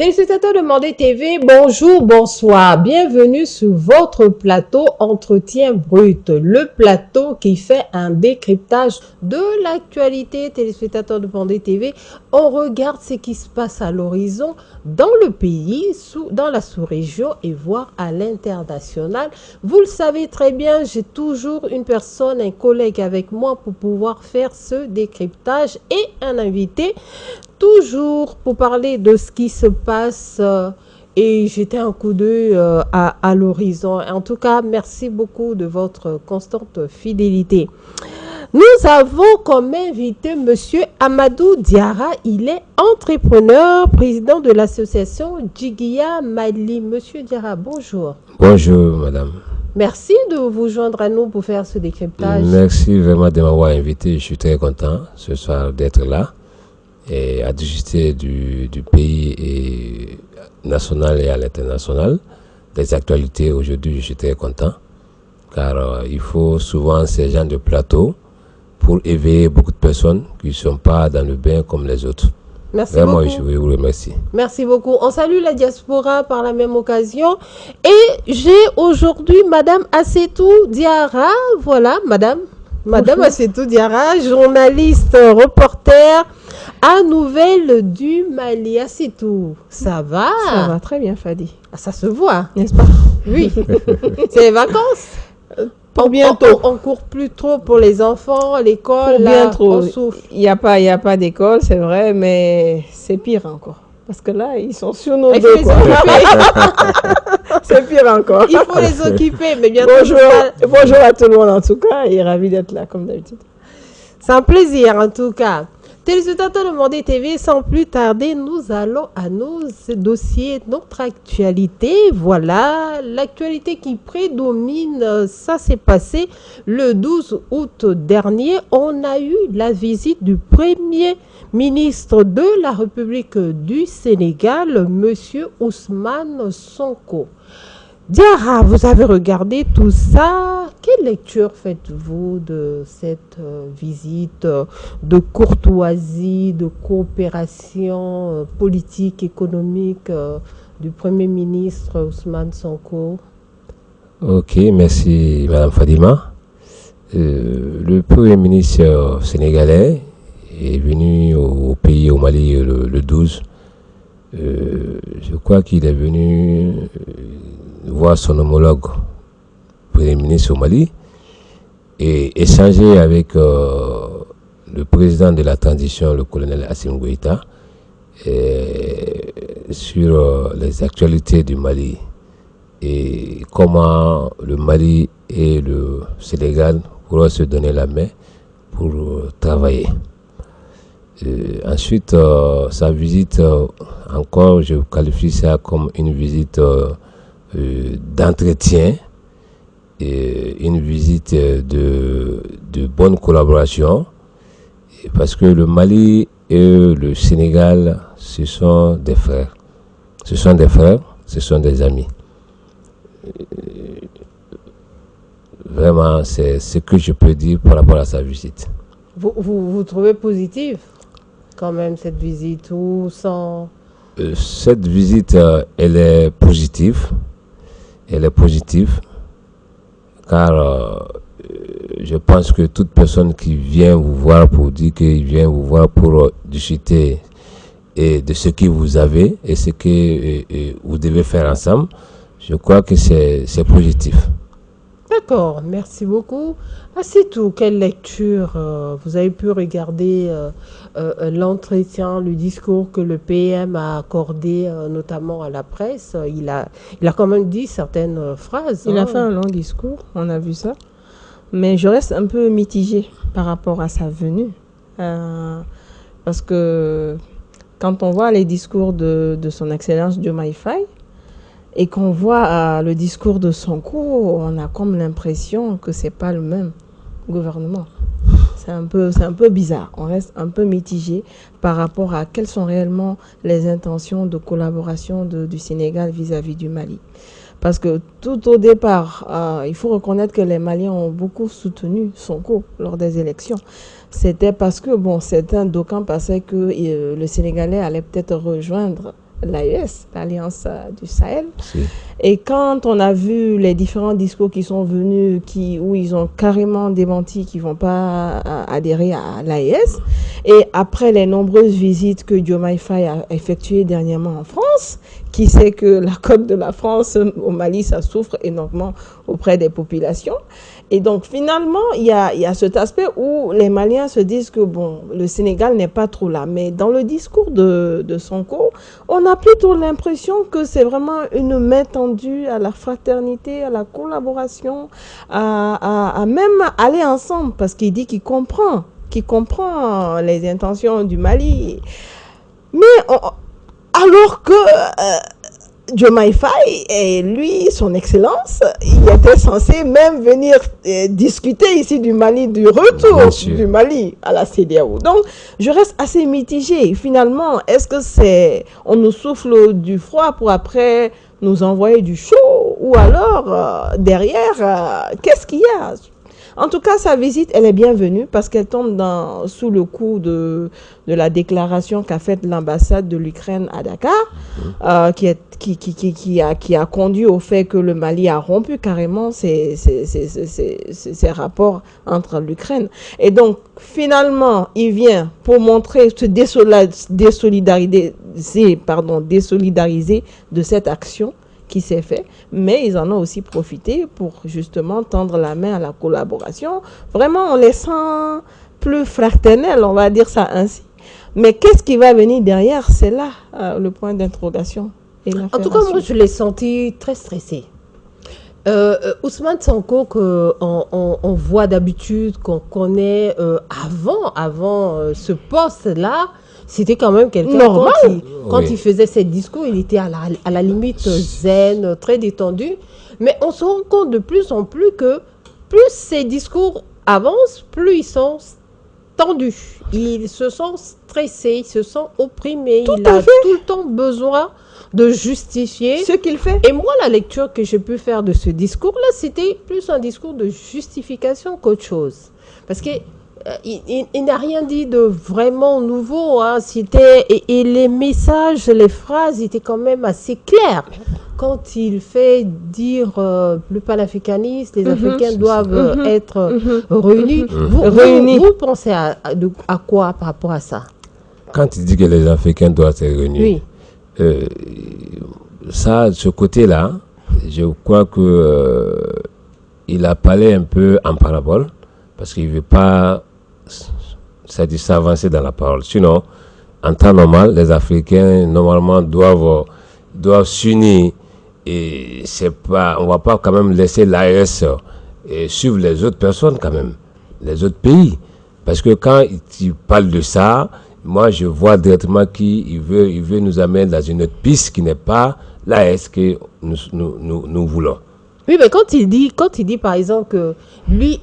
Téléspectateurs de Mandé TV, bonjour, bonsoir. Bienvenue sur votre plateau Entretien Brut, le plateau qui fait un décryptage de l'actualité. Téléspectateurs de Mandé TV, on regarde ce qui se passe à l'horizon dans le pays, dans la sous-région et voire à l'international. Vous le savez très bien, j'ai toujours une personne, un collègue avec moi pour pouvoir faire ce décryptage et un invité toujours pour parler de ce qui se passe et jeter un coup d'œil à l'horizon. En tout cas, merci beaucoup de votre constante fidélité. Nous avons comme invité Monsieur Amadou Diarra. Il est entrepreneur, président de l'association Djiguiya Mali. Monsieur Diarra, bonjour. Bonjour, madame. Merci de vous joindre à nous pour faire ce décryptage. Merci vraiment de m'avoir invité. Je suis très content ce soir d'être là et à discuter du pays et national et à l'international. Des actualités aujourd'hui, je suis très content car il faut souvent ces gens de plateau pour éveiller beaucoup de personnes qui ne sont pas dans le bain comme les autres. Merci vraiment, beaucoup. Je vous remercie. Merci beaucoup. On salue la diaspora par la même occasion. Et j'ai aujourd'hui Madame Assetou Diarra. Voilà, Madame Assetou Diarra, journaliste, reporter à Nouvelles du Mali. Assetou, ça va? Ça va très bien, Fadi. Ça se voit, n'est-ce pas? Oui. C'est les vacances. Pour bientôt. On court plus trop pour les enfants, l'école. Pour bien trop. On souffle. Il n'y a pas d'école, c'est vrai, mais c'est pire encore. Parce que là, ils sont sur nos dos. C'est pire encore. Il faut les occuper, mais bientôt. Bonjour à tout le monde en tout cas, et ravi d'être là comme d'habitude. C'est un plaisir en tout cas. Téléspectateurs de Mandé TV, sans plus tarder, nous allons à nos dossiers, notre actualité. Voilà, l'actualité qui prédomine, ça s'est passé le 12 août dernier. On a eu la visite du premier ministre de la République du Sénégal, Monsieur Ousmane Sonko. Diarra, vous avez regardé tout ça. Quelle lecture faites-vous de cette visite de courtoisie, de coopération politique, économique du Premier ministre Ousmane Sonko? Ok, merci Madame Fadima. Le Premier ministre sénégalais est venu au pays, au Mali, le 12. Je crois qu'il est venu voir son homologue Premier ministre au Mali et échanger avec le président de la transition, le colonel Assimi Goïta, sur les actualités du Mali et comment le Mali et le Sénégal pourront se donner la main pour travailler. Ensuite, sa visite, encore, je qualifie ça comme une visite d'entretien, et une visite de bonne collaboration, parce que le Mali et le Sénégal, ce sont des frères. Ce sont des frères, ce sont des amis. Vraiment, c'est ce que je peux dire par rapport à sa visite. Vous trouvez positive quand même cette visite ou sans... Cette visite, elle est positive. Elle est positive car je pense que toute personne qui vient vous voir pour dire qu'il vient vous voir pour discuter et de ce que vous avez et ce que vous devez faire ensemble, je crois que c'est positif. D'accord, merci beaucoup. C'est tout. Quelle lecture vous avez pu regarder l'entretien, le discours que le PM a accordé notamment à la presse. Il a quand même dit certaines phrases. Il a fait un long discours, on a vu ça. Mais je reste un peu mitigée par rapport à sa venue. Parce que quand on voit les discours de son Excellence Diomaye Faye, et qu'on voit le discours de Sonko, on a comme l'impression que c'est pas le même gouvernement. C'est un peu bizarre. On reste un peu mitigé par rapport à quelles sont réellement les intentions de collaboration du Sénégal vis-à-vis du Mali. Parce que tout au départ, il faut reconnaître que les Maliens ont beaucoup soutenu Sonko lors des élections. C'était parce que, certains d'aucuns pensaient que le Sénégalais allait peut-être rejoindre l'AES, l'Alliance du Sahel. Si. Et quand on a vu les différents discours qui sont venus, où ils ont carrément démenti qu'ils ne vont pas adhérer à l'AES, et après les nombreuses visites que Diomaye Faye a effectuées dernièrement en France, qui sait que la cote de la France au Mali, ça souffre énormément auprès des populations. Et donc, finalement, il y a cet aspect où les Maliens se disent que, bon, le Sénégal n'est pas trop là. Mais dans le discours de Sonko, on a plutôt l'impression que c'est vraiment une main tendue à la fraternité, à la collaboration, à même aller ensemble, parce qu'il dit qu'il comprend les intentions du Mali. Mais alors que Diomaye Faye et lui, son excellence, il était censé même venir discuter ici du Mali, du retour du Mali à la CEDEAO. Donc, je reste assez mitigée. Finalement, est-ce que on nous souffle du froid pour après nous envoyer du chaud, ou alors derrière, qu'est-ce qu'il y a? En tout cas, sa visite, elle est bienvenue parce qu'elle tombe sous le coup de la déclaration qu'a faite l'ambassade de l'Ukraine à Dakar, qui a conduit au fait que le Mali a rompu carrément ses rapports entre l'Ukraine. Et donc, finalement, il vient pour montrer, se désolidariser de cette action qui s'est fait, mais ils en ont aussi profité pour justement tendre la main à la collaboration. Vraiment, on les sent plus fraternels, on va dire ça ainsi. Mais qu'est-ce qui va venir derrière? C'est là le point d'interrogation. En tout cas, moi, je l'ai senti très stressé. Ousmane Sonko, qu'on voit d'habitude, qu'on connaît avant ce poste-là, c'était quand même quelqu'un quand il faisait ses discours, il était à la limite zen, très détendu. Mais on se rend compte de plus en plus que plus ses discours avancent, plus ils sont tendus. Ils se sont stressés, ils se sont opprimés. Il a tout le temps besoin de justifier ce qu'il fait. Et moi, la lecture que j'ai pu faire de ce discours-là, c'était plus un discours de justification qu'autre chose. Parce que il n'a rien dit de vraiment nouveau. Hein. Et les messages, les phrases étaient quand même assez claires. Quand il fait dire le panafricaniste, les Africains doivent être réunis. Vous pensez à quoi par rapport à ça? Quand il dit que les Africains doivent être réunis, ce côté-là, je crois que il a parlé un peu en parabole, parce qu'il ne veut pas s'avancer dans la parole. Sinon, en temps normal, les Africains, normalement, doivent s'unir. Et on ne va pas quand même laisser l'AES suivre les autres personnes quand même, les autres pays. Parce que quand il parle de ça, moi, je vois directement qu'il veut nous amener dans une autre piste qui n'est pas l'AES que nous voulons. Oui, mais quand il dit par exemple que lui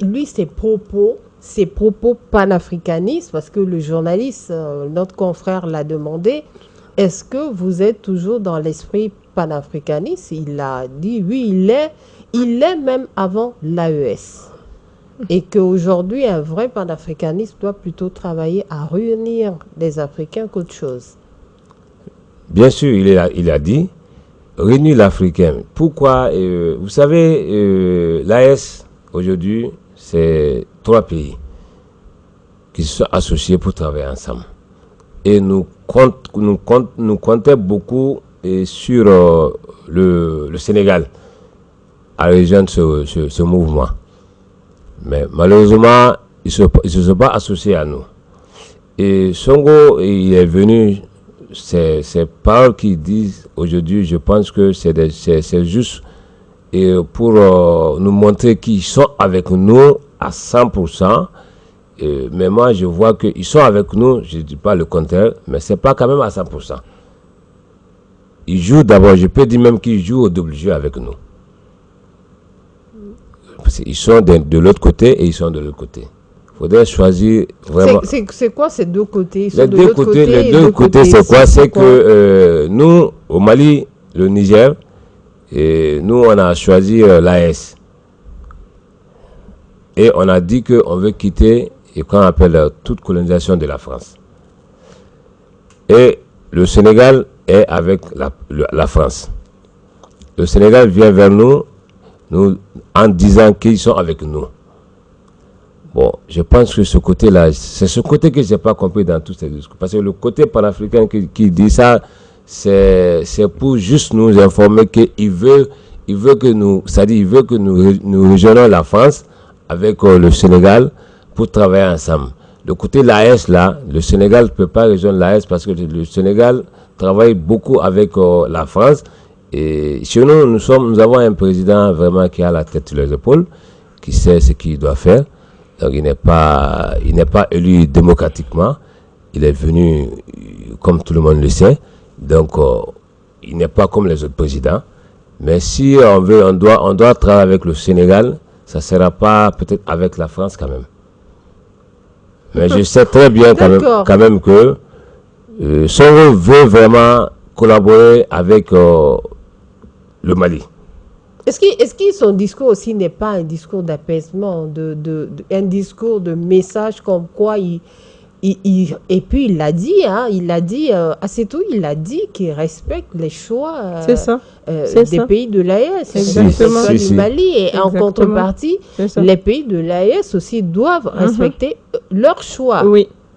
ses propos panafricanistes, parce que le journaliste, notre confrère l'a demandé, est-ce que vous êtes toujours dans l'esprit panafricaniste? Il a dit oui, il est même avant l'AES. Et qu'aujourd'hui, un vrai panafricaniste doit plutôt travailler à réunir les Africains qu'autre chose. Bien sûr, il a dit réunir l'Africain. Pourquoi? Vous savez, l'AES, aujourd'hui, c'est 3 pays qui se sont associés pour travailler ensemble. Et nous comptons beaucoup sur le Sénégal à rejoindre ce mouvement. Mais malheureusement, ils ne se sont pas associés à nous. Et Sonko, il est venu, ces paroles qu'il dit aujourd'hui, je pense que c'est juste pour nous montrer qu'ils sont avec nous à 100%. Mais moi, je vois qu'ils sont avec nous, je ne dis pas le contraire, mais ce n'est pas quand même à 100%. Ils jouent d'abord, je peux dire même qu'ils jouent au double jeu avec nous. Ils sont de l'autre côté et ils sont de l'autre côté. Il faudrait choisir vraiment. C'est quoi ces deux côtés? Les deux côtés, c'est quoi? C'est que nous, au Mali, le Niger, nous, on a choisi l'AES. Et on a dit qu'on veut quitter et qu'on appelle toute colonisation de la France. Et le Sénégal est avec la France. Le Sénégal vient vers nous en disant qu'ils sont avec nous. Bon, je pense que ce côté-là, c'est ce côté que je n'ai pas compris dans tous ces discours. Parce que le côté panafricain qui dit ça, c'est pour juste nous informer qu'il veut que nous, c'est-à-dire il veut que nous rejoignons la France avec le Sénégal pour travailler ensemble. Le côté l'AES là, le Sénégal ne peut pas rejoindre l'AES parce que le Sénégal travaille beaucoup avec la France. Et chez nous, nous avons un président vraiment qui a la tête sur les épaules, qui sait ce qu'il doit faire. Donc il n'est pas élu démocratiquement. Il est venu comme tout le monde le sait. Donc il n'est pas comme les autres présidents. Mais si on doit travailler avec le Sénégal, ça ne sera pas peut-être avec la France quand même. Mais je sais très bien quand même que Sonko veut vraiment collaborer avec le Mali. Est-ce que son discours aussi n'est pas un discours d'apaisement, un discours de message comme quoi et puis il l'a dit, assez tôt, il a dit qu'il respecte les choix des pays de l'AES, du Mali, et en contrepartie, les pays de l'AES aussi doivent respecter leurs choix.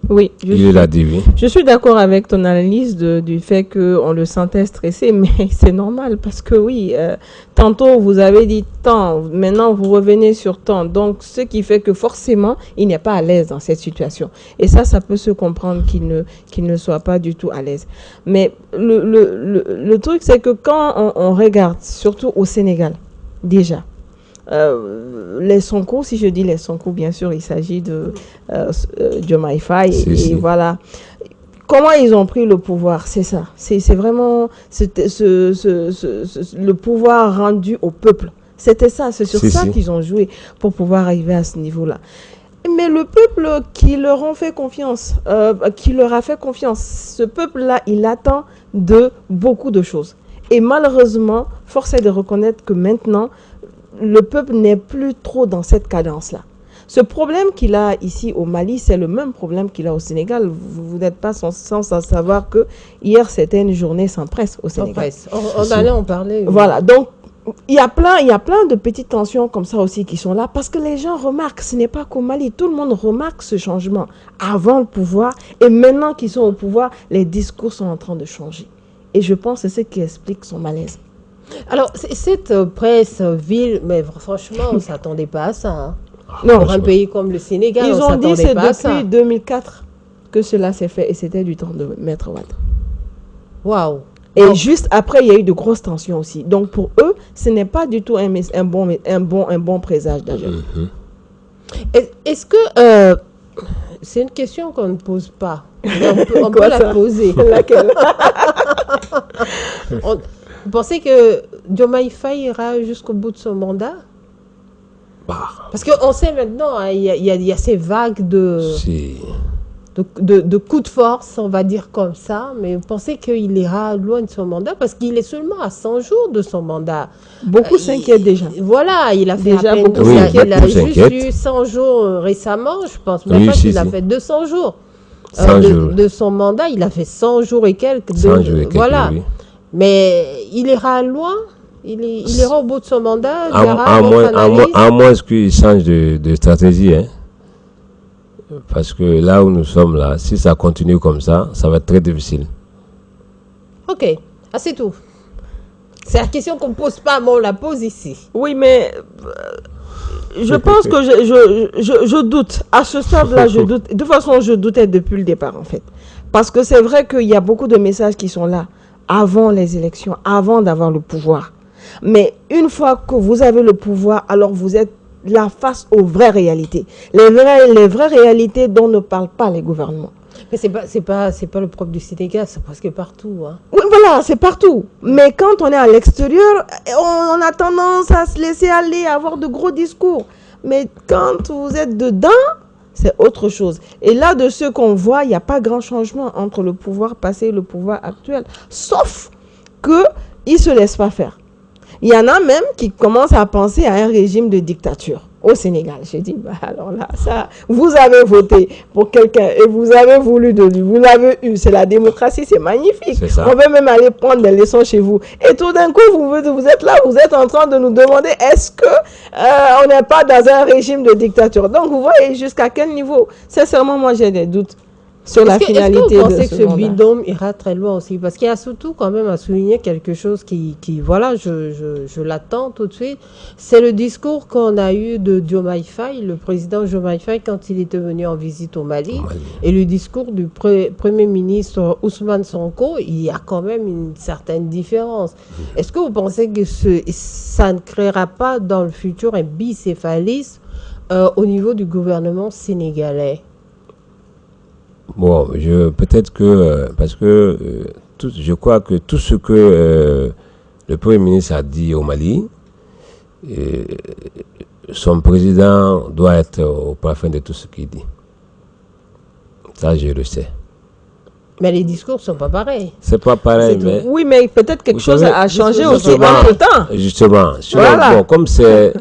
Oui, je suis d'accord avec ton analyse du fait qu'on le sentait stressé, mais c'est normal parce que tantôt vous avez dit tant, maintenant vous revenez sur tant, donc ce qui fait que forcément il n'est pas à l'aise dans cette situation. Et ça peut se comprendre qu'il ne soit pas du tout à l'aise. Mais le truc c'est que quand on regarde, surtout au Sénégal, déjà, les Sonko, si je dis les Sonko, bien sûr, il s'agit de Diomaye Faye et voilà. Comment ils ont pris le pouvoir, c'est ça. C'est vraiment le pouvoir rendu au peuple. C'était ça, c'est sur ça qu'ils ont joué pour pouvoir arriver à ce niveau-là. Mais le peuple qui leur a fait confiance, ce peuple-là, il attend de beaucoup de choses. Et malheureusement, force est de reconnaître que maintenant, le peuple n'est plus trop dans cette cadence-là. Ce problème qu'il a ici au Mali, c'est le même problème qu'il a au Sénégal. Vous n'êtes pas sans savoir que hier, c'était une journée sans presse au Sénégal. On allait en parler. Voilà, donc il y a plein de petites tensions comme ça aussi qui sont là parce que les gens remarquent, ce n'est pas qu'au Mali, tout le monde remarque ce changement avant le pouvoir et maintenant qu'ils sont au pouvoir, les discours sont en train de changer. Et je pense que c'est ce qui explique son malaise. Alors, cette presse ville, mais franchement, on ne s'attendait pas à ça. Hein. Non, pour un pays comme le Sénégal, ils ont dit c'est depuis 2004 que cela s'est fait et c'était du temps de Maître Wade. Waouh! Et juste après, il y a eu de grosses tensions aussi. Donc pour eux, ce n'est pas du tout un bon présage d'ailleurs. Est-ce que c'est une question qu'on ne pose pas? On peut la poser. Laquelle? Vous pensez que Diomaye Faye ira jusqu'au bout de son mandat? Parce qu'on sait maintenant, il y a ces vagues de coups de force, on va dire comme ça, mais vous pensez qu'il ira loin de son mandat? Parce qu'il est seulement à 100 jours de son mandat. Beaucoup s'inquiètent déjà. Voilà, il a fait déjà il a juste eu 100 jours récemment, je pense même pas qu'il a fait 200 jours. De son mandat, il a fait 100 jours et quelques. 100 jours et quelques, voilà. Oui. Mais il ira loin? Il ira au bout de son mandat? À moins qu'il change de stratégie. Hein. Parce que là où nous sommes, là, si ça continue comme ça, ça va être très difficile. Ok, c'est tout. C'est la question qu'on ne pose pas, mais on la pose ici. Oui, mais je pense que je doute. À ce stade-là, je doute. De toute façon, je doutais depuis le départ, en fait. Parce que c'est vrai qu'il y a beaucoup de messages qui sont là avant les élections, avant d'avoir le pouvoir. Mais une fois que vous avez le pouvoir, alors vous êtes là face aux vraies réalités. Les vraies réalités dont ne parlent pas les gouvernements. Mais c'est pas le propre du Sénégal, c'est presque partout. Hein. Oui, voilà, c'est partout. Mais quand on est à l'extérieur, on a tendance à se laisser aller, à avoir de gros discours. Mais quand vous êtes dedans, c'est autre chose. Et là, de ce qu'on voit, il n'y a pas grand changement entre le pouvoir passé et le pouvoir actuel. Sauf qu'ils ne se laissent pas faire. Il y en a même qui commencent à penser à un régime de dictature. au Sénégal. J'ai dit, bah alors là, ça, vous avez voté pour quelqu'un et vous avez voulu de lui, vous l'avez eu, c'est la démocratie, c'est magnifique. On veut même aller prendre des leçons chez vous. Et tout d'un coup, vous êtes là, vous êtes en train de nous demander, est-ce que on n'est pas dans un régime de dictature? Donc, vous voyez jusqu'à quel niveau? Sincèrement, moi, j'ai des doutes sur la finalité de ce mandat. Est-ce que vous pensez que ce binôme ira très loin aussi? Parce qu'il y a surtout quand même à souligner quelque chose qui voilà, je l'attends tout de suite. C'est le discours qu'on a eu de Diomaye Faye, le président Diomaye Faye, quand il était venu en visite au Mali. Et le discours du Premier ministre Ousmane Sonko, il y a quand même une certaine différence. Est-ce que vous pensez que ça ne créera pas dans le futur un bicéphalisme au niveau du gouvernement sénégalais? Bon, peut-être que, parce que je crois que tout ce que le Premier ministre a dit au Mali, son président doit être au parfum de tout ce qu'il dit. Ça, je le sais. Mais les discours ne sont pas pareils. C'est pas pareil, mais... Oui, mais peut-être quelque chose a changé aussi entre temps. Justement. Voilà. Bon, comme c'est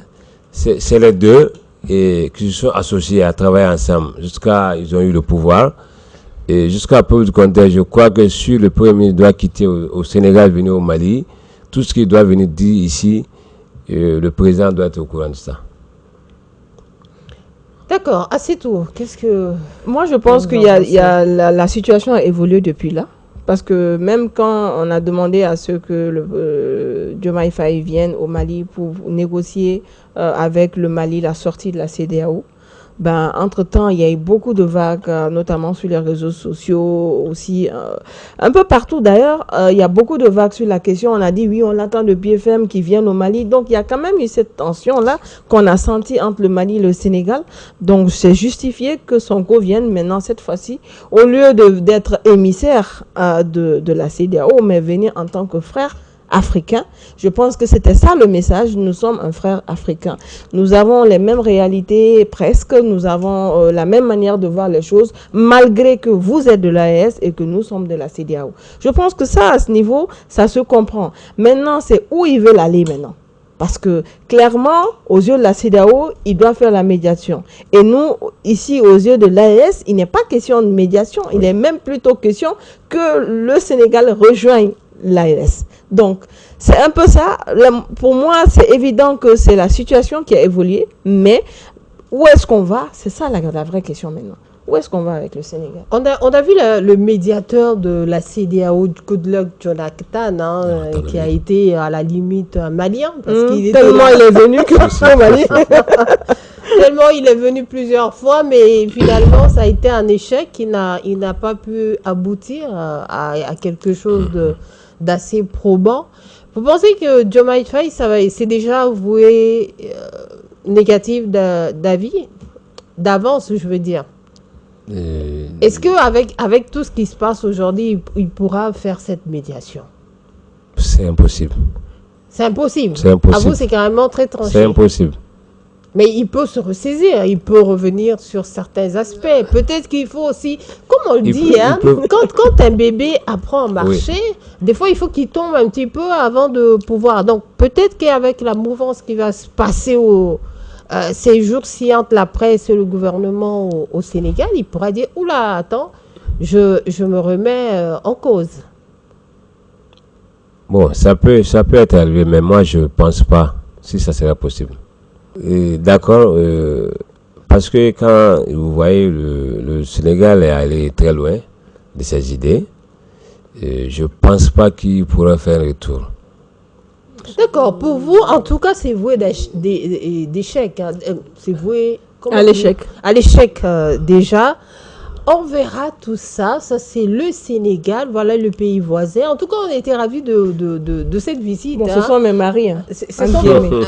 les deux et qui se sont associés à travailler ensemble jusqu'à ils ont eu le pouvoir. Et jusqu'à preuve du contraire, je crois que si le Premier ministre doit quitter au Sénégal, venir au Mali, tout ce qu'il doit venir dire ici, le président doit être au courant de ça. D'accord, c'est tout. Qu'est-ce que... Moi, je pense que la situation a évolué depuis là. Parce que même quand on a demandé à ce que Diomaye Faye vienne au Mali pour négocier avec le Mali la sortie de la CEDEAO, ben, entre-temps, il y a eu beaucoup de vagues, notamment sur les réseaux sociaux, aussi un peu partout d'ailleurs. Il y a beaucoup de vagues sur la question. On a dit, oui, on attend de BFM qui viennent au Mali. Donc, il y a quand même eu cette tension-là qu'on a sentie entre le Mali et le Sénégal. Donc, c'est justifié que Sonko vienne maintenant, cette fois-ci, au lieu d'être émissaire de la CEDEAO, mais venir en tant que frère africain. Je pense que c'était ça le message. Nous sommes un frère africain. Nous avons les mêmes réalités presque. Nous avons la même manière de voir les choses, malgré que vous êtes de l'AES et que nous sommes de la CEDEAO. Je pense que ça, à ce niveau, ça se comprend. Maintenant, c'est où ils veulent aller maintenant. Parce que clairement, aux yeux de la CEDEAO, il doit faire la médiation. Et nous, ici, aux yeux de l'AES, il n'est pas question de médiation. Il est même plutôt question que le Sénégal rejoigne l'AES. Donc, c'est un peu ça. Pour moi, c'est évident que c'est la situation qui a évolué, mais où est-ce qu'on va? C'est ça la vraie question maintenant. Où est-ce qu'on va avec le Sénégal? On a vu le médiateur de la CEDEAO, Goodluck Jonathan, qui a été à la limite malien. Parce qu'il était tellement il est venu que au Mali. Tellement il est venu plusieurs fois, mais finalement, ça a été un échec. Il n'a pas pu aboutir à quelque chose d'assez probant. Vous pensez que Diomaye Faye, c'est déjà voué négatif d'avis, d'avance, je veux dire? Est-ce qu'avec tout ce qui se passe aujourd'hui, il pourra faire cette médiation? C'est impossible. C'est impossible. C'est impossible. À vous, c'est carrément très tranché. C'est impossible. Mais il peut se ressaisir, il peut revenir sur certains aspects. Peut-être qu'il faut aussi, comme on le dit, quand un bébé apprend à marcher, des fois il faut qu'il tombe un petit peu avant de pouvoir. Donc peut-être qu'avec la mouvance qui va se passer ces jours-ci entre la presse et le gouvernement au Sénégal, il pourra dire, oula, attends, je me remets en cause. Bon, ça peut être arrivé, mais moi je ne pense pas si ça sera possible. D'accord, parce que quand vous voyez le Sénégal est allé très loin de ses idées, je ne pense pas qu'il pourra faire un retour. D'accord, pour vous, en tout cas, c'est voué d'échec. Hein. C'est voué à l'échec. À l'échec déjà. On verra tout ça. Ça, c'est le Sénégal. Voilà le pays voisin. En tout cas, on a été ravis de cette visite. Bon, ce sont mes maris. Hein.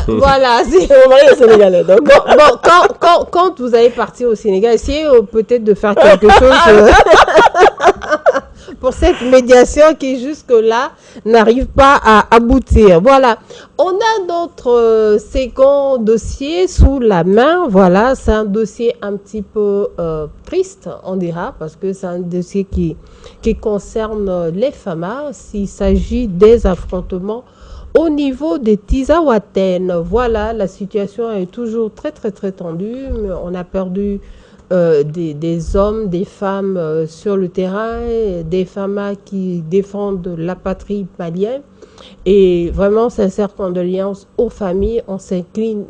Voilà. C'est mon mari est sénégalais. Donc. Bon, quand vous allez partir au Sénégal, essayez peut-être de faire quelque chose pour cette médiation qui jusque-là n'arrive pas à aboutir. Voilà. On a notre second dossier sous la main. Voilà, c'est un dossier un petit peu triste, on dira, parce que c'est un dossier qui concerne les FAMA. S'il s'agit des affrontements au niveau des Tizawaten, voilà, la situation est toujours très, très, très tendue. On a perdu des hommes, des femmes sur le terrain, des femmes qui défendent la patrie malienne. Et vraiment, sincère condoléances aux familles. On s'incline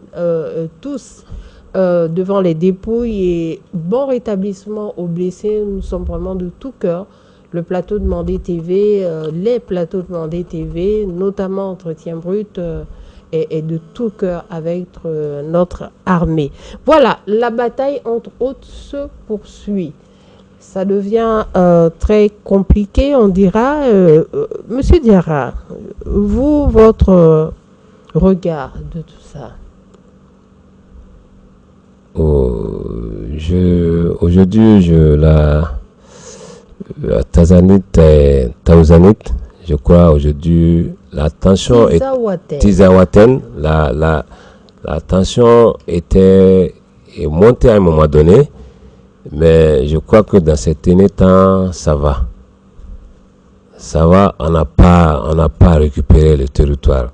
tous devant les dépouilles et bon rétablissement aux blessés. Nous sommes vraiment de tout cœur. Le plateau de Mandé TV, les plateaux de Mandé TV, notamment Entretien Brut, est de tout cœur avec notre armée. Voilà, la bataille entre autres se poursuit. Ça devient très compliqué, on dira. Monsieur Diarra, vous, votre regard de tout ça? Aujourd'hui, la Taouzanite, je crois, aujourd'hui, la tension est Tizawaten, la tension est montée à un moment donné, mais je crois que dans ces derniers temps, ça va. Ça va, on n'a pas récupéré le territoire.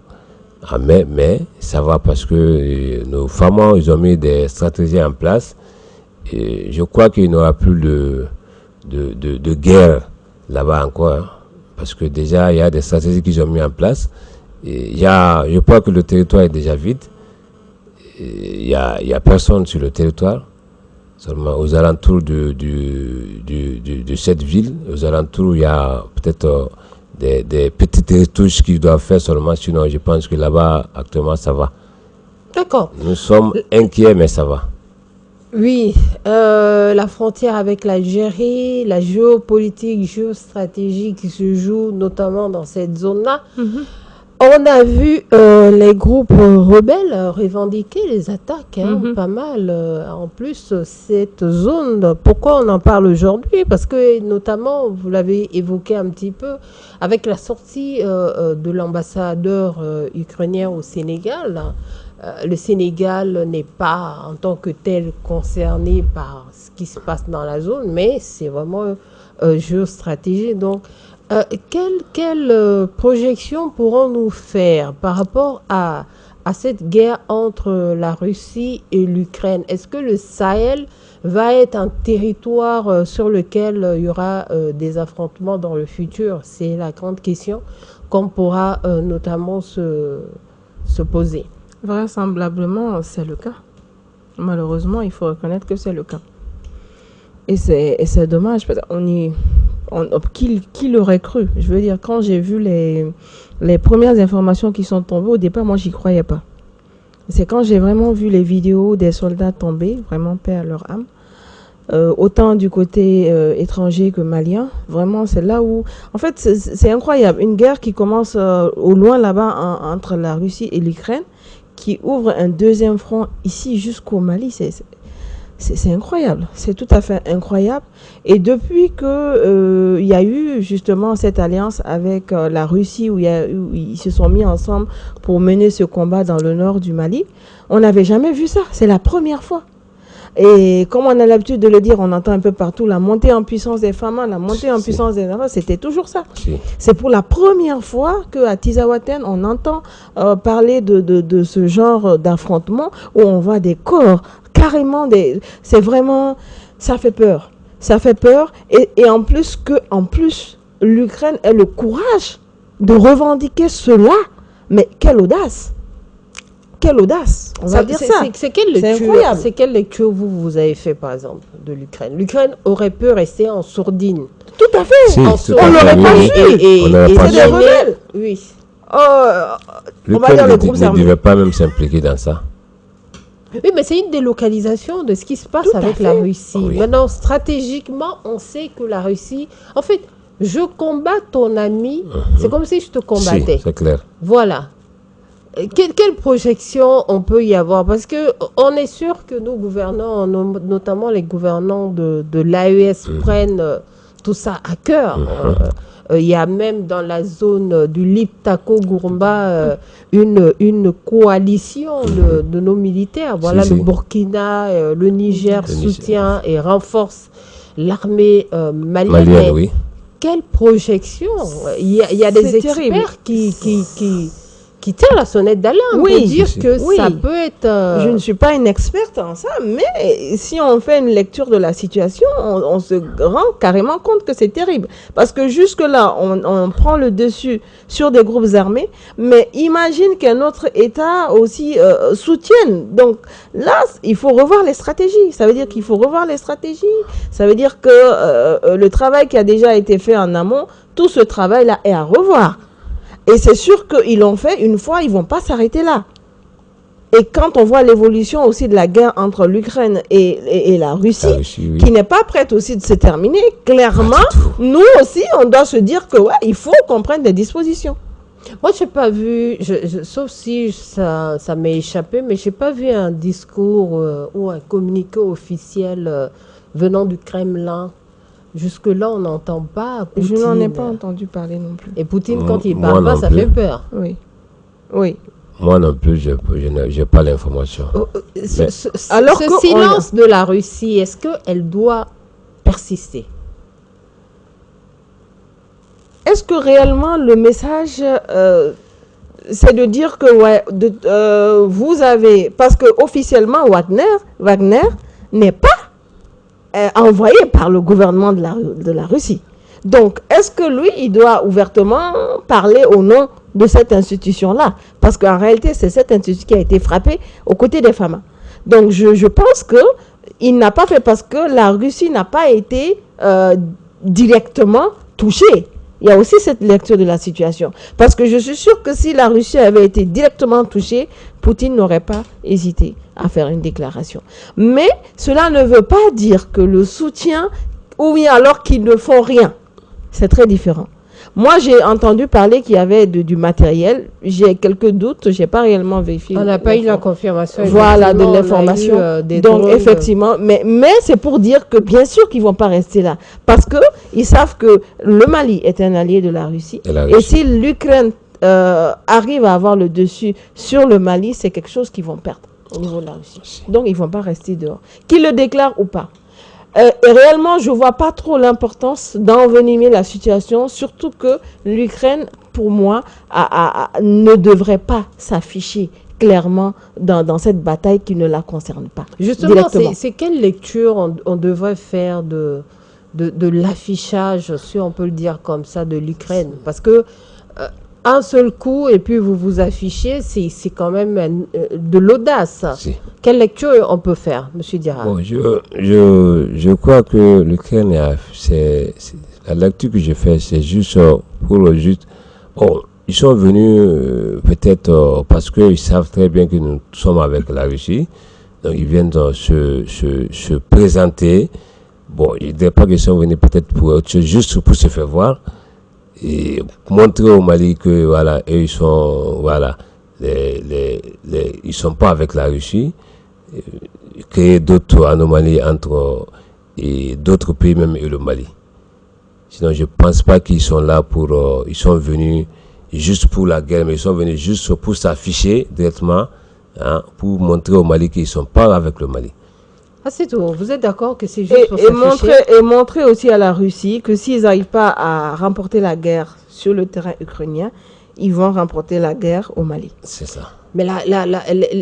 Ah, mais ça va parce que nos femmes, ils ont mis des stratégies en place. Et je crois qu'il n'y aura plus de guerre là-bas encore. Hein, parce que déjà, il y a des stratégies qu'ils ont mis en place. Et je crois que le territoire est déjà vide. Il n'y a personne sur le territoire. Seulement aux alentours de cette ville, aux alentours, il y a peut-être des petites retouches qu'ils doivent faire seulement. Sinon, je pense que là-bas, actuellement, ça va. D'accord. Nous sommes inquiets, mais ça va. Oui, la frontière avec l'Algérie, la géopolitique, géostratégie qui se joue notamment dans cette zone-là. On a vu les groupes rebelles revendiquer les attaques, pas mal. En plus, cette zone, pourquoi on en parle aujourd'hui? Parce que notamment, vous l'avez évoqué un petit peu, avec la sortie de l'ambassadeur ukrainien au Sénégal, le Sénégal n'est pas en tant que tel concerné par ce qui se passe dans la zone, mais c'est vraiment géostratégie. Donc, quelle projection pourrons-nous faire par rapport à cette guerre entre la Russie et l'Ukraine? Est-ce que le Sahel va être un territoire sur lequel il y aura des affrontements dans le futur? C'est la grande question qu'on pourra notamment se poser. Vraisemblablement, c'est le cas. Malheureusement, il faut reconnaître que c'est le cas. Et c'est dommage, parce qui l'aurait cru? Je veux dire, quand j'ai vu les premières informations qui sont tombées, au départ, moi, j'y croyais pas. C'est quand j'ai vraiment vu les vidéos des soldats tomber, vraiment paix à leur âme, autant du côté étranger que malien, vraiment, c'est là où... En fait, c'est incroyable. Une guerre qui commence au loin là-bas entre la Russie et l'Ukraine, qui ouvre un deuxième front ici jusqu'au Mali, c'est incroyable, c'est tout à fait incroyable. Et depuis que il y a eu justement cette alliance avec la Russie où ils se sont mis ensemble pour mener ce combat dans le nord du Mali, on n'avait jamais vu ça, c'est la première fois. Et comme on a l'habitude de le dire, on entend un peu partout la montée en puissance des femmes, la montée en puissance des enfants, c'était toujours ça. C'est pour la première fois qu'à Tizawaten, on entend parler de ce genre d'affrontement où on voit des corps, carrément c'est vraiment, ça fait peur. Ça fait peur et en plus l'Ukraine ait le courage de revendiquer cela. Mais quelle audace! Quelle audace, on va dire ça. C'est quelle lecture vous avez fait, par exemple, de l'Ukraine? L'Ukraine aurait pu rester en sourdine. Tout à fait. On l'aurait pas su. On n'aurait pas su. Des rebelles. Oui. L'Ukraine ne devait pas même s'impliquer dans ça. Oui, mais c'est une délocalisation de ce qui se passe avec la Russie. Oui. Maintenant, stratégiquement, on sait que la Russie... En fait, je combats ton ami, c'est comme si je te combattais. Si, c'est clair. Voilà. Quelle projection on peut y avoir? Parce qu'on est sûr que nos gouvernants, notamment les gouvernants de l'AES, prennent tout ça à cœur. Il y a même dans la zone du Liptako-Gourmba une coalition de nos militaires. Voilà, le Burkina, le Niger soutient et renforce l'armée malienne. Oui. Quelle projection? Il y a des experts qui tire la sonnette d'alarme Oui, pour dire que oui. ça peut être... Je ne suis pas une experte en ça, mais si on fait une lecture de la situation, on se rend carrément compte que c'est terrible. Parce que jusque-là, on prend le dessus sur des groupes armés, mais imagine qu'un autre État aussi soutienne. Donc là, il faut revoir les stratégies. Ça veut dire qu'il faut revoir les stratégies. Ça veut dire que le travail qui a déjà été fait en amont, tout ce travail-là est à revoir. Et c'est sûr qu'ils l'ont fait une fois, ils ne vont pas s'arrêter là. Et quand on voit l'évolution aussi de la guerre entre l'Ukraine et la Russie, oui. qui n'est pas prête aussi de se terminer, clairement, nous aussi, on doit se dire que ouais, il faut qu'on prenne des dispositions. Moi, je n'ai pas vu, sauf si ça m'est échappé, mais je n'ai pas vu un discours ou un communiqué officiel venant du Kremlin. Jusque-là, on n'entend pas Poutine. Je n'en ai pas entendu parler non plus. Et Poutine, quand il parle pas, ça fait peur. Oui. Oui. Moi non plus, je n'ai pas l'information. Alors ce silence de la Russie, est-ce qu'elle doit persister? Est-ce que réellement le message, c'est de dire que ouais, vous avez... Parce que officiellement, Wagner n'est pas envoyé par le gouvernement de la Russie. Donc, est-ce que lui, il doit ouvertement parler au nom de cette institution-là? Parce qu'en réalité, c'est cette institution qui a été frappée aux côtés des femmes. Donc, je pense qu'il n'a pas fait parce que la Russie n'a pas été directement touchée. Il y a aussi cette lecture de la situation. Parce que je suis sûre que si la Russie avait été directement touchée, Poutine n'aurait pas hésité à faire une déclaration. Mais cela ne veut pas dire que le soutien, ou bien alors qu'ils ne font rien. C'est très différent. Moi, j'ai entendu parler qu'il y avait du matériel. J'ai quelques doutes. Je n'ai pas réellement vérifié. On n'a pas eu la confirmation. Voilà, de l'information. Donc, effectivement. Mais c'est pour dire que bien sûr qu'ils ne vont pas rester là. Parce qu'ils savent que le Mali est un allié de la Russie. Et si l'Ukraine arrive à avoir le dessus sur le Mali, c'est quelque chose qu'ils vont perdre au niveau de la Russie. Donc, ils ne vont pas rester dehors. Qu'ils le déclarent ou pas. Et réellement, je ne vois pas trop l'importance d'envenimer la situation, surtout que l'Ukraine, pour moi, ne devrait pas s'afficher clairement dans cette bataille qui ne la concerne pas. Justement, c'est quelle lecture on devrait faire de l'affichage, si on peut le dire comme ça, de l'Ukraine? Parce que un seul coup, et puis vous vous affichez, c'est quand même de l'audace. Si. Quelle lecture on peut faire, M. Diarra? Bon, je crois que l'Ukraine, la lecture que je fais, c'est juste pour juste... Bon, ils sont venus peut-être parce qu'ils savent très bien que nous sommes avec la Russie. Donc, ils viennent se présenter. Bon, il ne dirait pas qu'ils sont venus peut-être juste pour se faire voir. Et montrer au Mali que voilà, eux, ils sont voilà, ils sont pas avec la Russie, créer d'autres anomalies entre d'autres pays même et le Mali. Sinon, je pense pas qu'ils sont là pour ils sont venus juste pour la guerre, mais ils sont venus juste pour s'afficher directement, hein, pour montrer au Mali qu'ils sont pas avec le Mali. Ah, c'est tout. Vous êtes d'accord que c'est juste pour s'afficher? Et montrer aussi à la Russie que s'ils n'arrivent pas à remporter la guerre sur le terrain ukrainien, ils vont remporter la guerre au Mali. C'est ça. Mais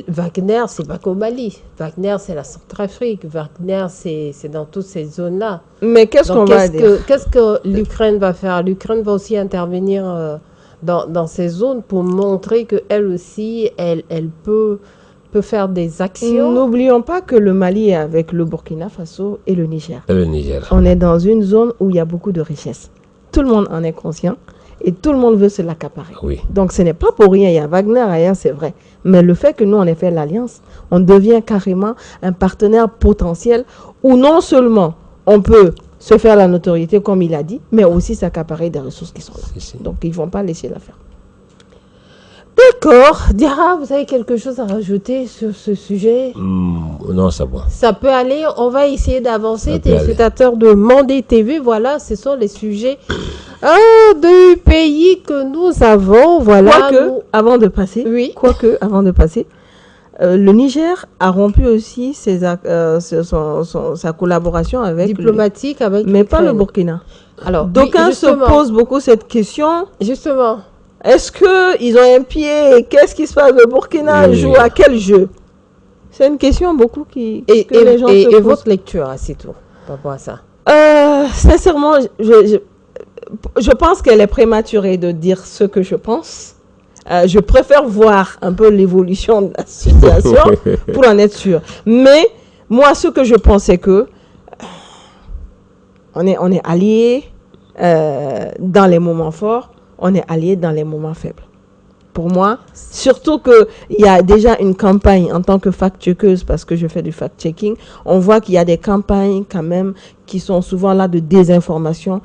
Wagner, c'est pas qu'au Mali. Wagner, c'est la Centrafrique. Wagner, c'est dans toutes ces zones-là. Mais qu'est-ce qu'on va dire? Qu'est-ce que l'Ukraine va faire? L'Ukraine va aussi intervenir dans ces zones pour montrer qu'elle aussi, elle peut faire des actions. N'oublions pas que le Mali est avec le Burkina Faso et le Niger. Et le Niger. On est dans une zone où il y a beaucoup de richesses. Tout le monde en est conscient et tout le monde veut se l'accaparer. Oui. Donc ce n'est pas pour rien. Il y a Wagner ailleurs, c'est vrai. Mais le fait que nous, on ait fait l'alliance, on devient carrément un partenaire potentiel où non seulement on peut se faire la notoriété, comme il a dit, mais aussi s'accaparer des ressources qui sont là. Si. Donc ils ne vont pas laisser l'affaire. D'accord. Diarra, vous avez quelque chose à rajouter sur ce sujet? Non, c'est bon. Ça peut aller. On va essayer d'avancer. Téléspectateurs de Mandé TV, voilà, ce sont les sujets du pays que nous avons. Voilà. Avant de passer, le Niger a rompu aussi sa collaboration avec diplomatique avec mais pas le Burkina. Alors, d'aucuns se posent beaucoup cette question. Justement. Est-ce qu'ils ont un pied? Qu'est-ce qui se passe? Le Burkina joue à quel jeu? C'est une question beaucoup que les gens se posent. Et votre lecture, c'est tout, par rapport à ça? Sincèrement, je pense qu'elle est prématurée de dire ce que je pense. Je préfère voir un peu l'évolution de la situation pour en être sûr. Mais moi, ce que je pense, c'est que on est alliés dans les moments forts, on est alliés dans les moments faibles. Pour moi, surtout qu'il y a déjà une campagne en tant que fact-checkeuse, parce que je fais du fact-checking, on voit qu'il y a des campagnes quand même qui sont souvent là de désinformation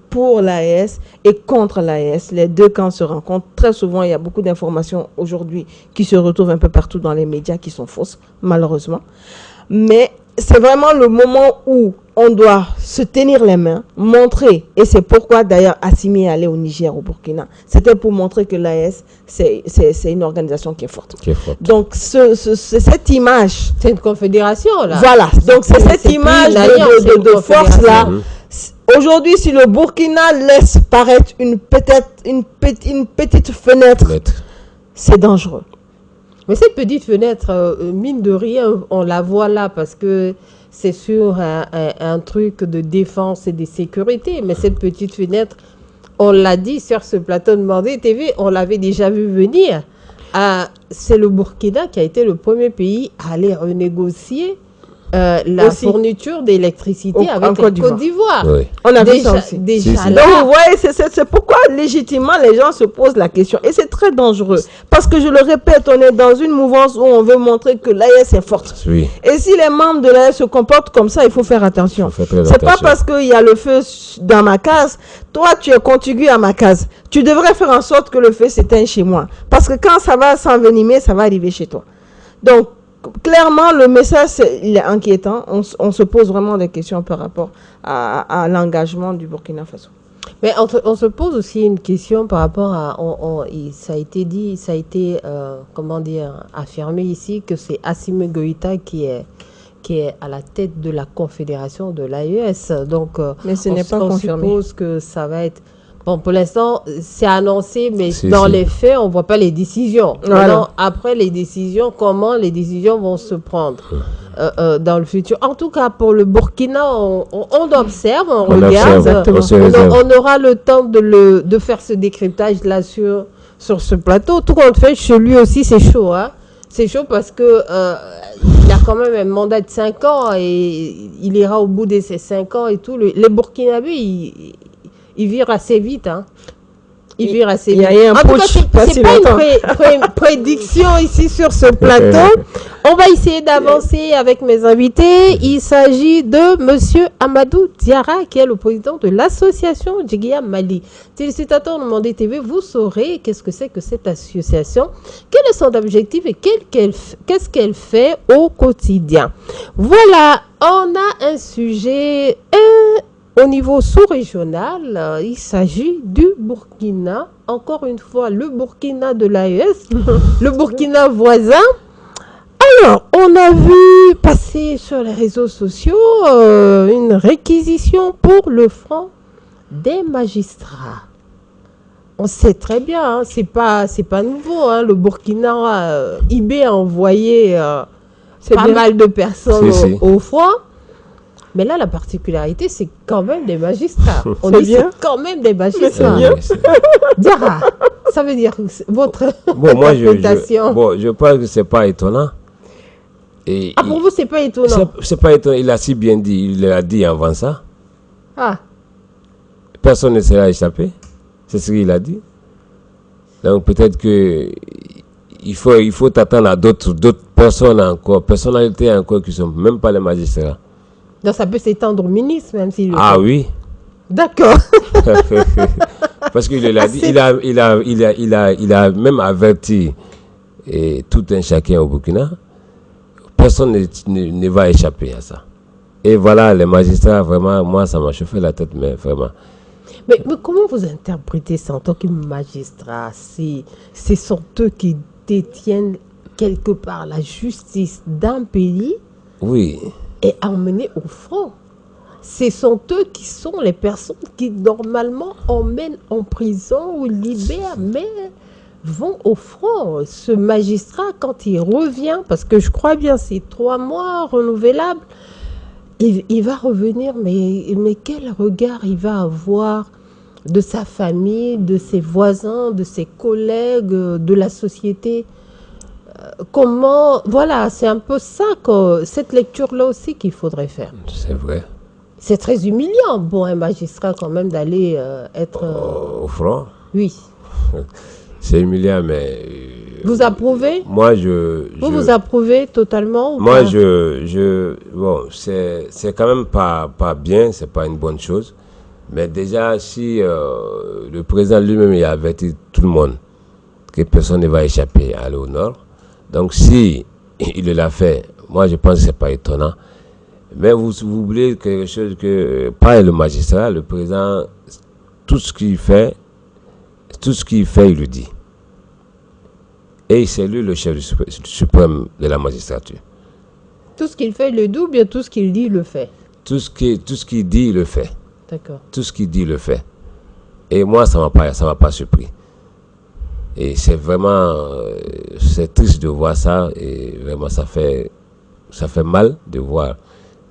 pour l'AES et contre l'AES. Les deux camps se rencontrent. Très souvent, il y a beaucoup d'informations aujourd'hui qui se retrouvent un peu partout dans les médias qui sont fausses, malheureusement. Mais c'est vraiment le moment où on doit se tenir les mains, montrer, et c'est pourquoi d'ailleurs Assimi est allé au Niger, au Burkina. C'était pour montrer que l'AES, c'est une organisation qui est forte. Donc, cette image... C'est une confédération, là. Voilà, donc c'est cette image de force-là. Aujourd'hui, si le Burkina laisse paraître une petite fenêtre, c'est dangereux. Mais cette petite fenêtre, mine de rien, on la voit là parce que c'est sur un truc de défense et de sécurité. Mais cette petite fenêtre, on l'a dit sur ce plateau de Mandé TV, on l'avait déjà vu venir. C'est le Burkina qui a été le premier pays à aller renégocier la fourniture d'électricité avec la Côte d'Ivoire. Oui. On a vu ça aussi. Déjà là. Donc, vous voyez, c'est pourquoi légitimement les gens se posent la question. Et c'est très dangereux. Parce que je le répète, on est dans une mouvance où on veut montrer que l'AES est forte. Oui. Et si les membres de l'AES se comportent comme ça, il faut faire attention. C'est pas parce qu'il y a le feu dans ma case, toi tu es contigu à ma case. Tu devrais faire en sorte que le feu s'éteigne chez moi. Parce que quand ça va s'envenimer, ça va arriver chez toi. Donc, clairement, le message, il est inquiétant. On se pose vraiment des questions par rapport à l'engagement du Burkina Faso. Mais on se pose aussi une question par rapport à... ça a été dit, ça a été, affirmé ici que c'est Assimi Goïta qui est à la tête de la confédération de l'AES. Donc, mais ce n'est pas confirmé. On suppose que ça va être... Bon, pour l'instant, c'est annoncé, mais dans les faits, on ne voit pas les décisions. Voilà. Maintenant, après les décisions, comment les décisions vont se prendre dans le futur. En tout cas, pour le Burkina, on observe, on regarde. On aura le temps de faire ce décryptage-là sur ce plateau. Tout compte fait, chez lui aussi, c'est chaud. Hein? C'est chaud parce que il a quand même un mandat de 5 ans et il ira au bout de ces 5 ans et tout. Les Burkinabés, il vire assez vite, hein. Il vire assez vite. Il y a un putsch, c'est pas une prédiction ici sur ce plateau. On va essayer d'avancer avec mes invités. Il s'agit de Monsieur Amadou Diarra, qui est le président de l'association Djigya Mali. Téléspectateurs de Mandé TV, vous saurez qu'est-ce que c'est que cette association, quel est son objectif et qu'est-ce qu'elle fait au quotidien. Voilà, on a un sujet... Au niveau sous-régional, il s'agit du Burkina. Encore une fois, le Burkina de l'AES, le Burkina voisin. Alors, on a vu passer sur les réseaux sociaux une réquisition pour le front des magistrats. On sait très bien, hein, c'est pas nouveau. Hein, le Burkina, IB a envoyé pas mal de personnes au front. Mais là, la particularité, c'est quand même des magistrats. On dit c'est quand même des magistrats. Diarra, ça veut dire votre interprétation. Je pense que c'est pas étonnant. Et pour vous, c'est pas étonnant? C'est pas étonnant. Il a si bien dit, il l'a dit avant ça. Ah. Personne ne s'est échappé. C'est ce qu'il a dit. Donc peut-être que il faut t'attendre à d'autres personnes encore, personnalités encore qui sont même pas les magistrats. Donc ça peut s'étendre au ministre, même s'il le fait. Oui. D'accord. Parce qu'il l'a dit, il a même averti tout un chacun au Burkina. Personne ne va échapper à ça. Et voilà, les magistrats, vraiment, moi, ça m'a chauffé la tête, mais vraiment. Mais comment vous interprétez ça en tant que magistrat? Ce sont eux qui détiennent quelque part la justice d'un pays. Oui. Et emmener au front. ce sont eux qui sont les personnes qui normalement emmènent en prison ou libèrent, mais vont au front. Ce magistrat, quand il revient, parce que je crois bien c'est 3 mois renouvelables, il va revenir, mais quel regard il va avoir de sa famille, de ses voisins, de ses collègues, de la société. Comment, voilà, c'est un peu ça, cette lecture-là aussi qu'il faudrait faire. C'est vrai. C'est très humiliant pour un magistrat quand même d'aller être... Au front. Oui. C'est humiliant, mais... Vous approuvez? Moi, Vous approuvez totalement ou moi, pas? bon, c'est quand même pas bien, c'est pas une bonne chose. Mais déjà, si le président lui-même il a averti tout le monde que personne ne va échapper à aller au nord, donc si il l'a fait, moi je pense que c'est pas étonnant. Mais vous oubliez quelque chose que, pas le magistrat, le président, tout ce qu'il fait, il le dit. Et c'est lui le chef suprême de la magistrature. Tout ce qu'il fait, il le dit, ou bien tout ce qu'il dit, il le fait? Tout ce qu'il dit, il le fait. D'accord. Tout ce qu'il dit, il le fait. Et moi, ça m'a pas surpris. Et c'est vraiment, c'est triste de voir ça, et vraiment ça fait mal de voir.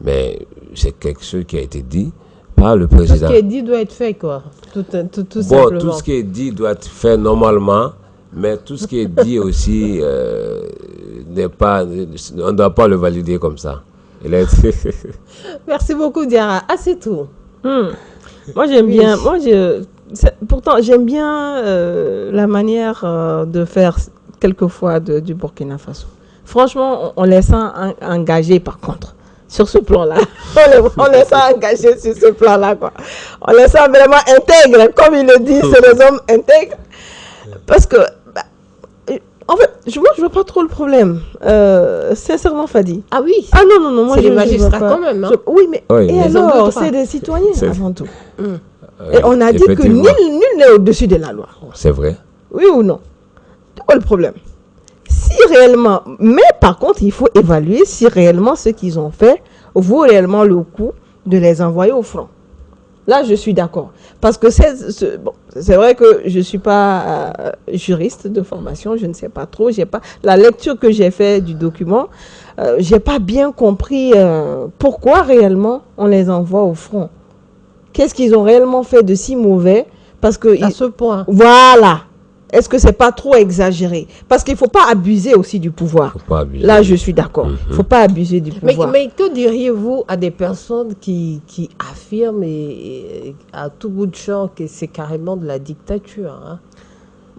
Mais c'est quelque chose qui a été dit par le président. Tout ce qui est dit doit être fait, quoi. Tout Bon, simplement. tout ce qui est dit doit être fait normalement, mais tout ce qui est dit aussi n'est pas, on ne doit pas le valider comme ça. Merci beaucoup, Diarra. Ah, c'est tout. Moi, j'aime bien. Pourtant, j'aime bien la manière de faire quelquefois du Burkina Faso. Franchement, on les sent engagés par contre sur ce plan-là. On les sent engagés sur ce plan-là, quoi. On les sent vraiment intègres, comme il le dit, c'est les hommes intègres. Parce que, en fait, je vois pas trop le problème. Sincèrement, Fadi. Ah oui. Ah non, moi c'est je les magistrats vois pas. quand même. Hein. Oui, mais Oui, et les hommes de alors, droit. c'est des citoyens avant tout. Mm. Et on a dit que nul n'est au-dessus de la loi. C'est vrai. Oui ou non? C'est quoi le problème? Si réellement, mais par contre, il faut évaluer si réellement ce qu'ils ont fait vaut réellement le coup de les envoyer au front. Là, je suis d'accord. Parce que c'est vrai que je ne suis pas juriste de formation, je ne sais pas trop. La lecture que j'ai faite du document, je n'ai pas bien compris pourquoi réellement on les envoie au front. Qu'est-ce qu'ils ont réellement fait de si mauvais? Parce que À ce point. Voilà. Est-ce que c'est pas trop exagéré? Parce qu'il ne faut pas abuser aussi du pouvoir. Faut pas abuser. Là, je suis d'accord. Il ne faut pas abuser du pouvoir. Mais que diriez-vous à des personnes qui affirment et à tout bout de champ que c'est carrément de la dictature, hein?